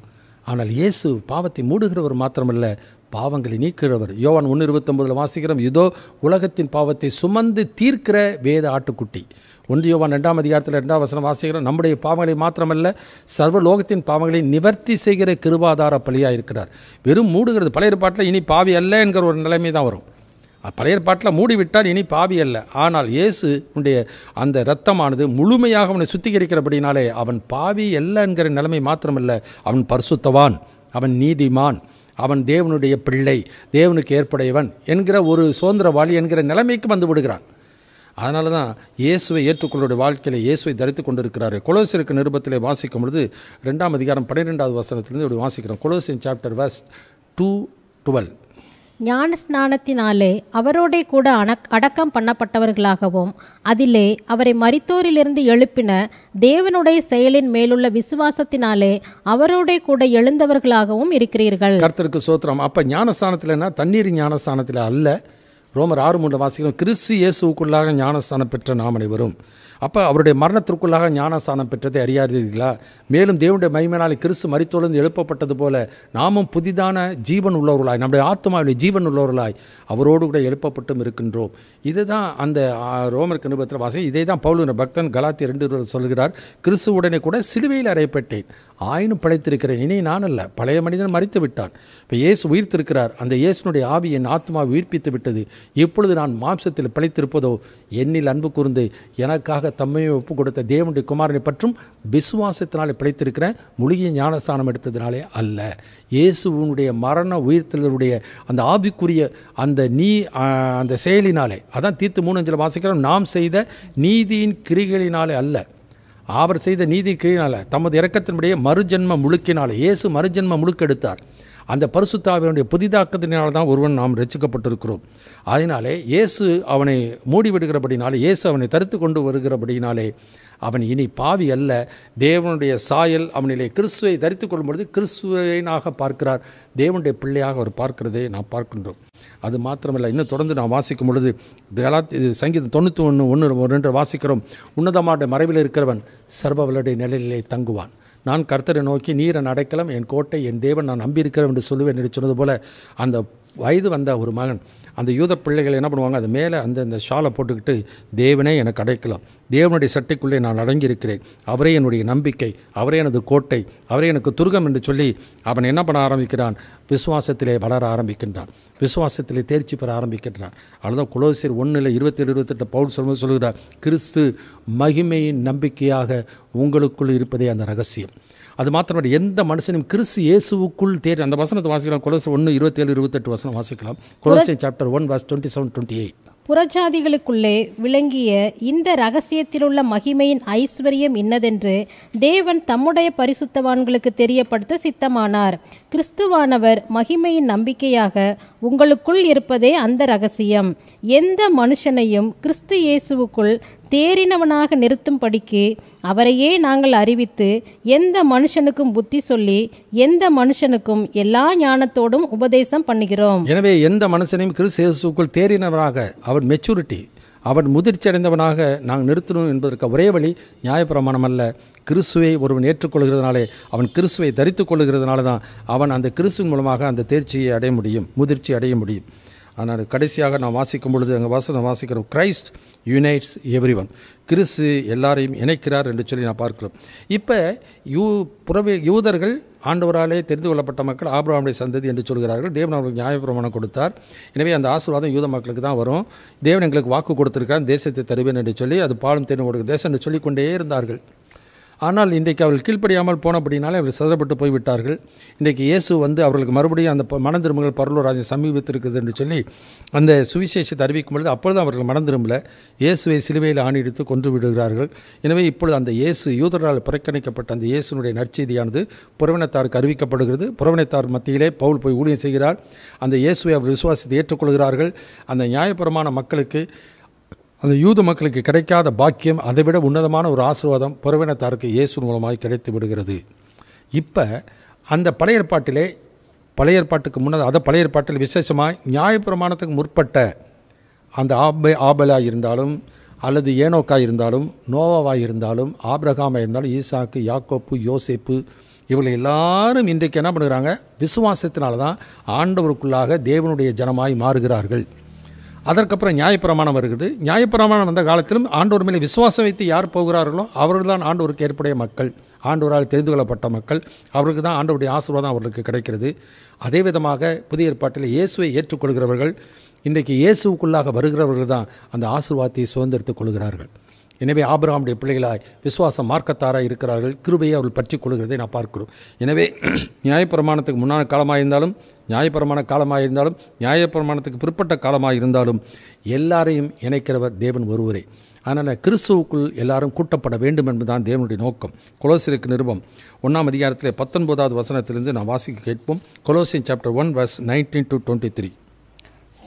ஆனால் இயேசு பாவத்தை மூடுகிறவர் மாத்திரமல்ல, பாவங்களை நீக்கிறவர். யோவான் 1:29 வாசிக்கிறோம். இதோ உலகத்தின் பாவத்தை சுமந்து தீர்க்கிற வேத ஆட்டுக்குட்டி. 1 யோவான் 2ஆம் அதிகாரத்தில் 2ஆம் வசனம் வாசிக்கிறோம். நம்முடைய பாவங்களை மாத்திரமல்ல, சர்வலோகத்தின் பாவங்களை நிவர்த்தி செய்கிற கிருபாதார பலியாக இருக்கிறார். வெறும் மூடுகிறது. பழைய ஏற்பாட்டில் இனி பாவி அல்ல என்கிற ஒரு நிலைமை தான் வரும். பழைய ஏற்பாட்டில் மூடிவிட்டால் இனி பாவி அல்ல. ஆனால் இயேசு உடைய அந்த இரத்தமானது முழுமையாக அவனை சுத்திகரிக்கிறபடினாலே அவன் பாவி அல்ல என்கிற நிலைமை மாத்திரமல்ல, அவன் பரிசுத்தவான், அவன் நீதிமான், அவன் தேவனுடைய பிள்ளை, தேவனுக்கு ஏற்புடையவன் என்கிற ஒரு சுதந்திரவாளி என்கிற நிலைமைக்கு வந்து விடுகிறான். அதனால தான் இயேசுவை ஏற்றுக்கொள்ளுடைய வாழ்க்கையில் இயேசுவை தரித்து கொண்டிருக்கிறார். கொலோசியருக்கு நிருபத்திலே வாசிக்கும் பொழுது 2ஆம் அதிகாரம் 12வது வசனத்திலிருந்து இப்படி வாசிக்கிறோம். Colossian chapter verse 2:12. ஞான ஸ்நானத்தினாலே அவரோடே கூட அடக்கம் பண்ணப்பட்டவர்களாகவும் அதிலே அவரை மரித்தோரிலிருந்து எழுப்பின தேவனுடைய செயலின் மேலுள்ள விசுவாசத்தினாலே அவரோடே கூட எழுந்தவர்களாகவும் இருக்கிறீர்கள். கர்த்தருக்கு சோத்திரம். அப்ப ஞானஸ்தானத்தில்னா தண்ணீர் ஞானஸ்தானத்தில் அல்ல. ரோமர் 6:3 வாசிக்கிறோம். கிறிஸ்து இயேசுவுக்குள்ளாக ஞானஸ்தானம் பெற்ற நாம் அனைவரும். அப்போ அவருடைய மரணத்திற்குள்ளாக ஞானஸ்தானம் பெற்றதை அறியாதீர்களா? மேலும் தேவனுடைய மகிமையினாலே கிறிஸ்து மரித்தோலிருந்து எழுப்பப்பட்டது போல நாமும் புதிதான ஜீவன் உள்ளவர்களாய், நம்முடைய ஆத்மாவிலே ஜீவன் உள்ளவர்களாய் அவரோடு கூட எழுப்பப்பட்டும் இருக்கின்றோம். இதுதான் அந்த ரோமருக்கு நிருபத்தில் வாசி. இதை தான் பவுல் பக்தன் கலாத்தியர் 2 சொல்கிறார். கிறிஸ்துவுடனே கூட சிலுவையில் அறையப்பட்டேன், ஆயினும் பிழைத்திருக்கிறேன். இனி நான் அல்ல, பழைய மனிதன் மரித்து விட்டான். இப்போ இயேசு உயிர்த்திருக்கிறார். அந்த இயேசுனுடைய ஆவி என் ஆத்மாவை உயிர்ப்பித்து விட்டது. இப்பொழுது நான் மாம்சத்தில் பிழைத்திருப்பதோ என்னில் அன்பு கூர்ந்து எனக்காக தம்மையை ஒப்பு கொடுத்த தேவனுடைய குமாரனை பற்றும் விசுவாசத்தினாலே பிழைத்திருக்கிறேன், முழுகிய ஞானஸ்தானம் எடுத்ததினாலே அல்ல. இயேசுவனுடைய மரண உயிர்த்தலுடைய அந்த ஆவிக்குரிய அந்த செயலினாலே, அதான் தீத்து 3:5 வாசிக்கிறோம். நாம் செய்த நீதியின் கிரிகளினாலே அல்ல, அவர் செய்த நீதி கிரியினால தமது இரக்கத்தினுடைய மறுஜென்ம முழுக்கினாலே. இயேசு மறுஜென்ம முழுக்கெடுத்தார். அந்த பரிசுத்த ஆவியினுடைய புதிதாக்கத்தினால தான் ஒருவன் நாம் ரட்சிக்கப்பட்டிருக்கிறோம். அதனாலே இயேசு அவனை மூடிவிடுகிறபடினாலே, இயேசு அவனை தரித்து கொண்டு வருகிறபடினாலே அவன் இனி பாவி அல்ல. தேவனுடைய சாயல் அவனிலே கிறிஸ்துவை தரித்து கொள்ளும் பொழுது கிறிஸ்துவனாக பார்க்கிறார். தேவனுடைய பிள்ளையாக அவர் பார்க்கிறதை நாம் பார்க்கின்றோம். அது மாத்திரமல்ல, இன்னும் தொடர்ந்து நாம் வாசிக்கும் பொழுது சங்கீதம் 91:1-2 வாசிக்கிறோம். உன்னதமான மறைவில் இருக்கிறவன் சர்வவல்லுடைய நிலையிலே தங்குவான். நான் கர்த்தரை நோக்கி நீர் என் அடைக்கலம், என் கோட்டை, என் தேவன், நான் நம்பியிருக்கிறேன் என்று சொல்லுவேன் என்று சொன்னது போல அந்த வயது வந்த ஒரு மகன் அந்த யூத பிள்ளைகள் என்ன பண்ணுவாங்க, அது மேலே அந்த ஷாலை போட்டுக்கிட்டு தேவனே எனக்கு அடைக்கலாம், தேவனுடைய சட்டைக்குள்ளே நான் அடங்கியிருக்கிறேன், அவரே என்னுடைய நம்பிக்கை, அவரே எனது கோட்டை, அவரே எனக்கு துருகம் என்று சொல்லி அவன் என்ன பண்ண ஆரம்பிக்கிறான், விசுவாசத்திலே வளர ஆரம்பிக்கின்றான், விசுவாசத்திலே தேர்ச்சி பெற ஆரம்பிக்கின்றான். அதுதான் கொலோசியர் 1:27-28 பவுல் சொல்கிறார், கிறிஸ்து மகிமையின் நம்பிக்கையாக உங்களுக்குள் இருப்பதே அந்த ரகசியம். அது மாத்திரமல்ல, எந்த மனுஷனும் கிறிஸ்து இயேசுவுக்குள் அந்த வசனத்தை வாசிக்கலாம். கொலோசியர் 1:27-28 வசனம் வாசிக்கலாம். கொலோசியர் சாப்டர் 1:27-28. புறஜாதிகளுக்குள்ளே விளங்கிய இந்த இரகசியத்திலுள்ள மகிமையின் ஐஸ்வர்யம் இன்னதென்று தேவன் தம்முடைய பரிசுத்தவான்களுக்கு தெரியப்படுத்த சித்தமானார். கிறிஸ்துவானவர் மகிமையின் நம்பிக்கையாக உங்களுக்குள் இருப்பதே அந்த இரகசியம். எந்த மனுஷனையும் கிறிஸ்து இயேசுவுக்குள் தேறினவனாக நிறுத்தும்படிக்கு அவரையே நாங்கள் அறிவித்து, எந்த மனுஷனுக்கும் புத்தி சொல்லி, எந்த மனுஷனுக்கும் எல்லா ஞானத்தோடும் உபதேசம் பண்ணுகிறோம். எனவே எந்த மனுஷனையும் கிறிஸ்து இயேசுவுக்குள் தேறினவனாக, அவன் மெச்சூரிட்டி, அவன் முதிர்ச்சி அடைந்தவனாக நாங்கள் நிறுத்தணும் என்பதற்கு ஒரே வழி நியாயப்பிரமாணம் அல்ல. கிறிஸ்துவை ஒருவன் ஏற்றுக்கொள்கிறதுனாலே, அவன் கிறிஸ்துவை தரித்துக் கொள்ளுகிறதுனால தான் அவன் அந்த கிறிஸ்துவின் மூலமாக அந்த தேர்ச்சியை அடைய முடியும், முதிர்ச்சி அடைய முடியும். ஆனால் கடைசியாக நாம் வாசிக்கும் பொழுது அங்கே வாசிக்கிறோம், கிரைஸ்ட் யுனைட்ஸ் எவ்ரி ஒன், கிறிஸ்து எல்லாரையும் இணைக்கிறார் என்று சொல்லி நான் பார்க்கிறோம். இப்போ யூதர்கள் ஆண்டவராலே தெரிந்து கொள்ளப்பட்ட மக்கள், ஆபிரகாமுடைய சந்ததி என்று சொல்கிறார்கள். தேவன் அவர்களுக்கு நியாயப்பிரமாணம் கொடுத்தார். எனவே அந்த ஆசீர்வாதம் யூத மக்களுக்கு தான் வரும். தேவன் எங்களுக்கு வாக்கு கொடுத்திருக்கார், தேசத்தை தருவேன் என்று சொல்லி, அது பாலும் தேனும் ஓடுகிற தேசம் என்று சொல்லிக்கொண்டே இருந்தார்கள். ஆனால் இன்றைக்கு அவர்கள் கீழ்ப்படியாமல் போனபடினாலே அவர்கள் சிதறப்பட்டு போய்விட்டார்கள். இன்றைக்கு இயேசு அவர்களுக்கு மறுபடியும் அந்த மனம் திரும்புங்கள், பரலோக ராஜ்யம் சமீபத்திருக்குது என்று சொல்லி அந்த சுவிசேஷத்தை அறிவிக்கும் பொழுது அப்பொழுது அவர்கள் மனம் திரும்பல, இயேசுவை சிலுவையில் ஆணிடித்து கொன்று விடுகிறார்கள். எனவே இப்பொழுது அந்த இயேசு, யூதரால் புறக்கணிக்கப்பட்ட அந்த இயேசுனுடைய நற்செய்தியானது புறவினத்தாருக்கு அறிவிக்கப்படுகிறது. புறவினத்தார் மத்தியிலே பவுல் போய் ஊழியம் செய்கிறார். அந்த இயேசுவை அவர் விசுவாசத்தை ஏற்றுக்கொள்கிறார்கள். அந்த நியாயபரமான மக்களுக்கு, அந்த யூத மக்களுக்கு கிடைக்காத பாக்கியம், அதைவிட உன்னதமான ஒரு ஆசீர்வாதம் புறவினத்தாருக்கு இயேசு மூலமாக கிடைத்து விடுகிறது. இப்போ அந்த பழைய ஏற்பாட்டுக்கு முன்னதாக, பழைய ஏற்பாட்டில் விசேஷமாக நியாயப்பிரமாணத்துக்கு முற்பட்ட அந்த ஆபேலாக இருந்தாலும், அல்லது ஏனோக்காக இருந்தாலும், நோவாவாக இருந்தாலும், ஆபிரகாமாக இருந்தாலும், ஈசாக்கு, யாக்கோப்பு, யோசேப்பு, இவர்கள் எல்லாரும் இன்றைக்கு என்ன பண்ணுறாங்க, விசுவாசத்தினால தான் ஆண்டவருக்குள்ளாக தேவனுடைய ஜனமாய் மாறுகிறார்கள். அதற்கப்புறம் நியாயப்பிரமாணம் வருகிறது. நியாயப்பிரமாணம் வந்த காலத்திலும் ஆண்டவர் மேலே விசுவாசம் வைத்து யார் போகிறார்களோ அவர்கள் தான் ஆண்டவருக்கு ஏற்புடைய மக்கள், ஆண்டவரால் தெரிந்து கொள்ளப்பட்ட மக்கள். அவர்களுக்கு தான் ஆண்டவருடைய ஆசீர்வாதம் அவர்களுக்கு கிடைக்கிறது. அதே விதமாக புதிய ஏற்பாட்டில் இயேசுவை ஏற்றுக்கொள்கிறவர்கள், இன்றைக்கு இயேசுக்குள்ளாக வருகிறவர்கள் தான் அந்த ஆசீர்வாதத்தை சுதந்திரத்துக் கொள்கிறார்கள். எனவே ஆபிரகாமுடைய பிள்ளைகளாய் விசுவாச மார்க்கத்தாராக இருக்கிறார்கள். கிருபையை அவர்கள் பற்றி கொள்கிறதை நான் பார்க்கிறோம். எனவே நியாயப்பிரமாணத்துக்கு முன்னான காலமாக இருந்தாலும், நியாயப்பிரமாண காலமாக இருந்தாலும், நியாயப்பிரமாணத்துக்கு பிற்பட்ட காலமாக இருந்தாலும் எல்லாரையும் இணைக்கிறவர் தேவன் ஒருவரே. அதனால் கிறிஸ்துவுக்குள் எல்லாரும் கூட்டப்பட வேண்டும் என்பதுதான் தேவனுடைய நோக்கம். கொலோசியருக்கு நிருபம் 1ஆம் அதிகாரத்தில் 19வது வசனத்திலிருந்து நான் வாசிக்க கேட்போம். Colossian chapter 1:19-23.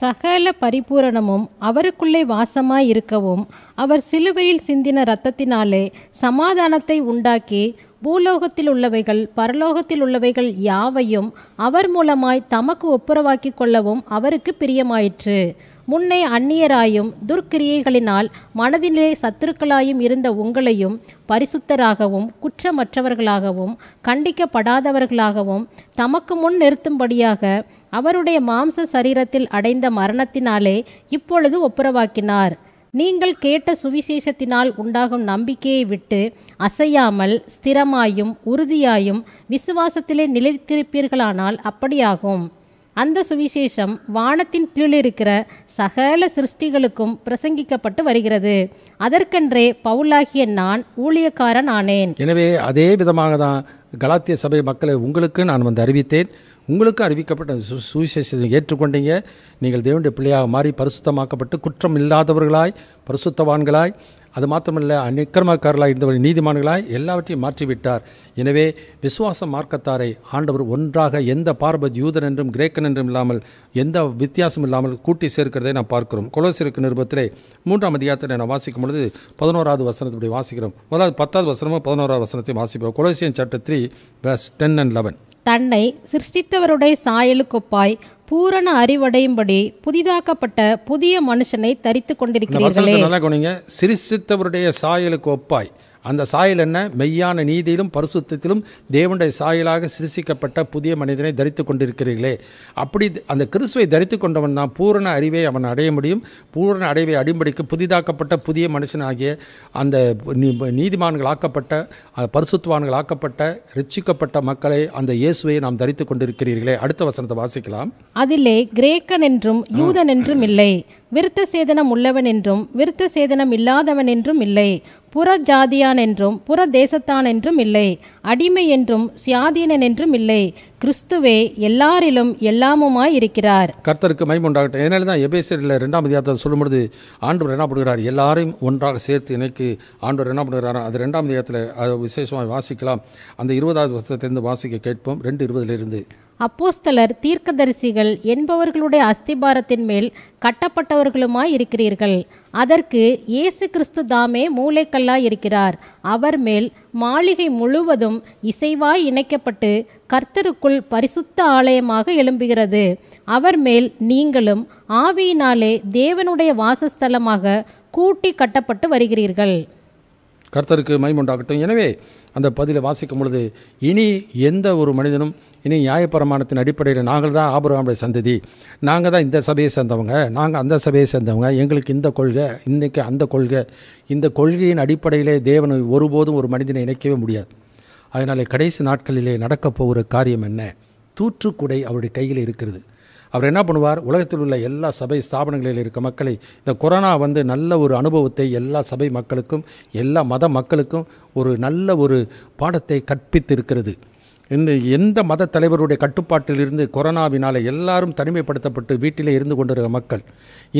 சகல பரிபூரணமும் அவருக்குள்ளே வாசமாய் இருக்கவும், அவர் சிலுவையில் சிந்தின இரத்தத்தினாலே சமாதானத்தை உண்டாக்கி பூலோகத்தில் உள்ளவைகள் பரலோகத்தில் உள்ளவைகள் யாவையும் அவர் மூலமாய் தமக்கு ஒப்புரவாக்கி கொள்ளவும் அவருக்கு பிரியமாயிற்று. முன்னே அந்நியராயும் துர்க்கிரியைகளினால் மனதிலே சத்துருக்களாயும் இருந்த உங்களையும் பரிசுத்தராகவும் குற்றமற்றவர்களாகவும் கண்டிக்கப்படாதவர்களாகவும் தமக்கு முன் நிறுத்தும்படியாக அவருடைய மாம்ச சரீரத்தில் அடைந்த மரணத்தினாலே இப்பொழுது ஒப்புரவாக்கினார். நீங்கள் கேட்ட சுவிசேஷத்தினால் உண்டாகும் நம்பிக்கையை விட்டு அசையாமல் ஸ்திரமாயும் உறுதியாயும் விசுவாசத்திலே நிலைத்திருப்பீர்களானால் அப்படியாகும். அந்த சுவிசேஷம் வானத்தின் கீழிருக்கிற சகல சிருஷ்டிகளுக்கும் பிரசங்கிக்கப்பட்டு வருகிறது. அதற்கென்றே பவுலாகிய நான் ஊழியக்காரன் ஆனேன். எனவே அதே விதமாக தான் கலாத்திய சபை மக்களை உங்களுக்கு நான் அறிவித்தேன். உங்களுக்கு அறிவிக்கப்பட்ட சுவிசேஷத்தை ஏற்றுக்கொண்டீங்க. நீங்கள் தேவனுடைய பிள்ளையாக மாறி பரிசுத்தமாக்கப்பட்டு குற்றம் இல்லாதவர்களாய், பரிசுத்தவான்களாய், அது மாத்திரமல்ல அநிக்கிரமக்காரர்களாய், இருந்தவரை நீதிமான்களாய் எல்லாவற்றையும் மாற்றிவிட்டார். எனவே விசுவாச மார்க்கத்தாரை ஆண்டவர் ஒன்றாக எந்த பாரபட்ச யூதன் என்றும் கிரேக்கன் என்றும் இல்லாமல், எந்த வித்தியாசம் இல்லாமல் கூட்டி சேர்க்கிறதை நாம் பார்க்கிறோம். கொலோசியருக்கு நிருபத்திலே 3ஆம் அதிகாரத்தில் நான் வாசிக்கும் பொழுது 11வது வசனத்தை வாசிக்கிறோம். முதலாவது 10வது வசனமும் 11வது வசனத்தையும் வாசிப்போம். Colossian chapter 3:10-11. தன்னை சிருஷ்டித்தவருடைய சாயலுக்கொப்பாய் பூரண அறிவடையும்படி புதிதாக்கப்பட்ட புதிய மனுஷனை தரித்து கொண்டிருக்கிறீர்களே. நல்லா கவனிங்க. சிருஷ்டித்தவருடைய சாயலுக்கு ஒப்பாய், அந்த சாயல் என்ன? மெய்யான நீதியிலும் பரிசுத்தத்திலும் தேவனுடைய சாயலாக சிருஷிக்கப்பட்ட புதிய மனிதனை தரித்து கொண்டிருக்கிறீர்களே. அப்படி அந்த கிறிஸ்துவை தரித்து கொண்டவன் தான் பூரண அறிவை அவன் அடைய முடியும். பூரண அறிவை அடிம்படிக்கு புதிதாக்கப்பட்ட புதிய மனுஷனாகிய அந்த நீதிமான்கள் ஆக்கப்பட்ட பரிசுத்தவான்கள் ஆக்கப்பட்ட ரட்சிக்கப்பட்ட மக்களை அந்த இயேசுவை நாம் தரித்து கொண்டிருக்கிறீர்களே. அடுத்த வசனத்தை வாசிக்கலாம். அதிலே கிரேக்கன் என்றும் யூதன் என்றும் இல்லை, விருத்த சேதனம் உள்ளவன் என்றும் விருத்த சேதனம் இல்லாதவன் என்றும் இல்லை, புற ஜாதியான் என்றும் புற தேசத்தான் என்றும் இல்லை, அடிமை என்றும் சுயாதீனன் என்றும் இல்லை, கிறிஸ்துவே எல்லாரிலும் எல்லாமுமாய் இருக்கிறார். கர்த்தருக்கு மகிமை உண்டாகட்டும். அதனால தான் எபேசியரில் 2ஆம் அதிகாரத்தில் சொல்லும்பொழுது ஆண்டவர் என்ன பண்ணுகிறார்? எல்லாரையும் ஒன்றாக சேர்த்து இணைக்கு ஆண்டவர் என்ன பண்ணுகிறார்? அது 2ஆம் அதிகாரத்தில் அது விசேஷமாக வாசிக்கலாம். அந்த 20வது வசனத்திலிருந்து வாசிக்க கேட்போம். 2:20 அப்போஸ்தலர் தீர்க்கதரிசிகள் என்பவர்களுடைய அஸ்திபாரத்தின் மேல் கட்டப்பட்டவர்களுமாய் இருக்கிறீர்கள். அதற்கு இயேசு கிறிஸ்து தாமே மூலைக்கல்லாய் இருக்கிறார். அவர் மேல் மாளிகை முழுவதும் இசைவாய் இணைக்கப்பட்டு கர்த்தருக்குள் பரிசுத்த ஆலயமாக எழும்புகிறது. அவர் மேல் நீங்களும் ஆவியினாலே தேவனுடைய வாசஸ்தலமாக கூட்டி கட்டப்பட்டு வருகிறீர்கள். கர்த்தருக்கு மகிமை உண்டாகட்டும். எனவே அந்த பதிலை வாசிக்கும் பொழுது இனி எந்த ஒரு மனிதனும் இனி நியாயப்பிரமாணத்தின் அடிப்படையில் நாங்கள் தான் ஆபிரகாமுடைய சந்ததி, நாங்கள் தான் இந்த சபையை சேர்ந்தவங்க, நாங்கள் அந்த சபையை சேர்ந்தவங்க, எங்களுக்கு இந்த கொள்கை, இன்றைக்கு அந்த கொள்கை, இந்த கொள்கையின் அடிப்படையிலே தேவனை ஒருபோதும் ஒரு மனிதனை இணைக்கவே முடியாது. அதனாலே கடைசி நாட்களிலே நடக்கப் போகிற காரியம் என்ன? தூற்றுக்குடை அவருடைய கையில் இருக்கிறது. அவர் என்ன பண்ணுவார்? உலகத்தில் உள்ள எல்லா சபை ஸ்தாபனங்களில் இருக்க மக்களை இந்த கொரோனா நல்ல ஒரு அனுபவத்தை எல்லா சபை மக்களுக்கும் எல்லா மத மக்களுக்கும் ஒரு நல்ல ஒரு பாடத்தை கற்பித்திருக்கிறது. இந்த எந்த மத தலைவருடைய கட்டுப்பாட்டிலிருந்து கொரோனாவினால் எல்லாரும் தனிமைப்படுத்தப்பட்டு வீட்டிலே இருந்து கொண்டிருக்கிற மக்கள்,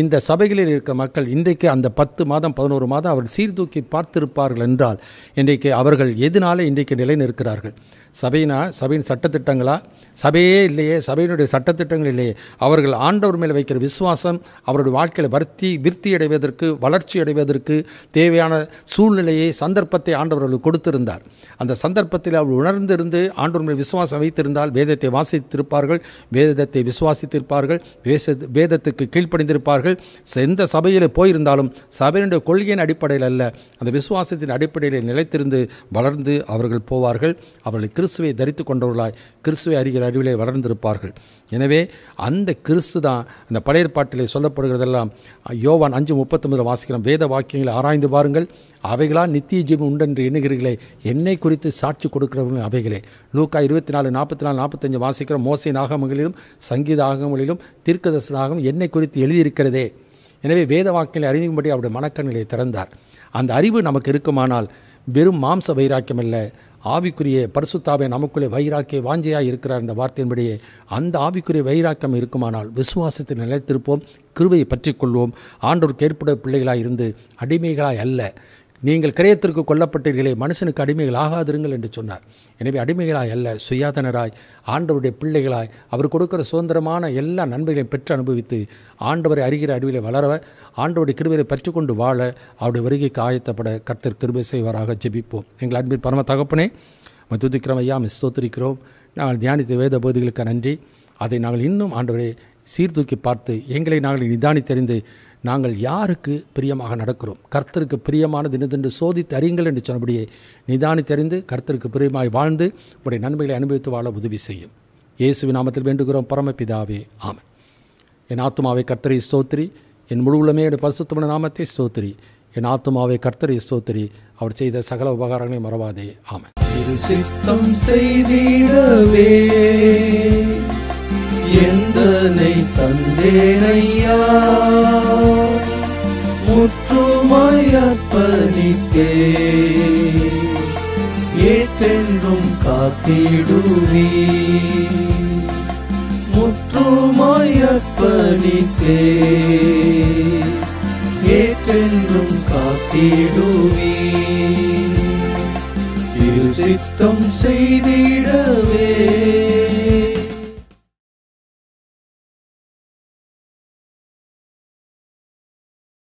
இந்த சபைகளில் இருக்கிற மக்கள் இன்றைக்கு அந்த 10 மாதம் 11 மாதம் அவர் சீர்தூக்கி பார்த்திருப்பார்கள் என்றால் இன்றைக்கு அவர்கள் எதனால இன்றைக்கு நிலை நிற்கிறார்கள்? சபையின் சட்டத்திட்டங்களா? சபையே இல்லையே, சபையினுடைய சட்டத்திட்டங்கள் இல்லையே. அவர்கள் ஆண்டவர் மேல் வைக்கிற விசுவாசம் அவருடைய வாழ்க்கையில் விருத்தி அடைவதற்கு வளர்ச்சி அடைவதற்கு தேவையான சூழ்நிலையை சந்தர்ப்பத்தை ஆண்டவர்களுக்கு கொடுத்திருந்தார். அந்த சந்தர்ப்பத்தில் அவர் உணர்ந்திருந்து ஆண்டவர் மேல் விசுவாசம் வைத்திருந்தால் வேதத்தை வாசித்திருப்பார்கள், வேதத்தை விசுவாசித்திருப்பார்கள், வேதத்துக்கு கீழ்ப்படிந்திருப்பார்கள். எந்த சபையில் போயிருந்தாலும் சபையினுடைய கொள்கையின் அடிப்படையில் அல்ல, அந்த விசுவாசத்தின் அடிப்படையில் நிலைத்திருந்து வளர்ந்து அவர்கள் போவார்கள். அவர்கள் கிறிஸ்துவை தரித்து கொண்டவர்களாய் கிறிஸ்துவை அறிகிற அறிவிலே வளர்ந்திருப்பார்கள். எனவே அந்த கிறிஸ்து தான் அந்த பழைய ஏற்பாட்டிலே சொல்லப்படுகிறதெல்லாம். யோவான் 5:39 வாசிக்கிறோம். வேத வாக்கியங்களை ஆராய்ந்து பாருங்கள், அவைகளா நித்திய ஜீவன் உண்டென்று எண்ணுகிறீர்களே, என்னை குறித்து சாட்சி கொடுக்கிறவங்க அவைகளே. லூக்கா 24:44-45 வாசிக்கிறோம். மோசே ஆகமங்களிலும் சங்கீத ஆகமங்களிலும் தீர்க்கதரிசன என்னை குறித்து எழுதியிருக்கிறதே. எனவே வேத வாக்கியங்களை அறியும்படி அவருடைய மனக்கண்களை திறந்தார். அந்த அறிவு நமக்கு இருக்குமானால் வெறும் மாம்ச வைராக்கியம் அல்ல, ஆவிக்குரிய பரிசுத்தாவை நமக்குள்ளே வைராக்கிய வாஞ்சையாக இருக்கிறார் என்ற வார்த்தையின்படியே அந்த ஆவிக்குரிய வைராக்கியம் இருக்குமானால் விசுவாசத்தில் நிலைத்திருப்போம், கிருபையை பற்றி கொள்வோம். ஆண்டவருக்கு ஏற்புடைய பிள்ளைகளாக இருந்து அடிமைகளாய் அல்ல. நீங்கள் கிரயத்திற்கு கொல்லப்பட்டீர்களே, மனுஷனுக்கு அடிமைகள் ஆகாதிருங்கள் என்று சொன்னார். எனவே அடிமைகளாய் அல்ல, சுயாதனராய் ஆண்டவருடைய பிள்ளைகளாய் அவர் கொடுக்கிற சுதந்திரமான எல்லா நன்மைகளையும் பெற்று அனுபவித்து ஆண்டவரை அறிகிற அறிவிலை வளர ஆண்டவருடைய கிருபையை பற்றிக்கொண்டு வாழ அவருடைய வருகைக்கு ஆயத்தப்பட கர்த்தர் கிருபை செய்வாராக. ஜெபிப்போம். எங்கள் அன்பின் பரம தகப்பனே, துதிக்கிறோம் ஐயா, ஸ்தோத்திரிக்கிறோம். நாங்கள் தியானித்த வேத போதிகளுக்கு நன்றி. அதை நாங்கள் இன்னும் ஆண்டவரை சீர்தூக்கி பார்த்து எங்களை நாங்கள் நிதானித்தறிந்து நாங்கள் யாருக்கு பிரியமாக நடக்கிறோம், கர்த்தருக்கு பிரியமான தினதென்று சோதித்து அறியுங்கள் என்று சொன்னபடியே நிதானித்தறிந்து கர்த்தருக்கு பிரியமாய் வாழ்ந்து உடைய நன்மைகளை அனுபவித்து வாழ உதவி செய்யும். இயேசுவின் நாமத்தில் வேண்டுகிறோம் பரமபிதாவே, ஆமென். என் ஆத்துமாவை கர்த்தரை ஸ்தோத்திரி, என் முழு உள்ளமே என்னுடைய பரிசுத்தமான நாமத்தை ஸ்தோத்திரி. என் ஆத்துமாவை கர்த்தரை ஸ்தோத்திரி, அவர் செய்த சகல உபகாரங்களை மறவாதே. ஆமென். சித்தம் செய்திடவே எந்தனை தந்தேனையா, முற்றுமாய் அர்ப்பணித்தே ஏற்றென்றும் காத்திடுவே, முற்றுமாய் அர்ப்பணித்தே ஏற்றென்றும் காத்திடுவே, சித்தம் செய்திடவே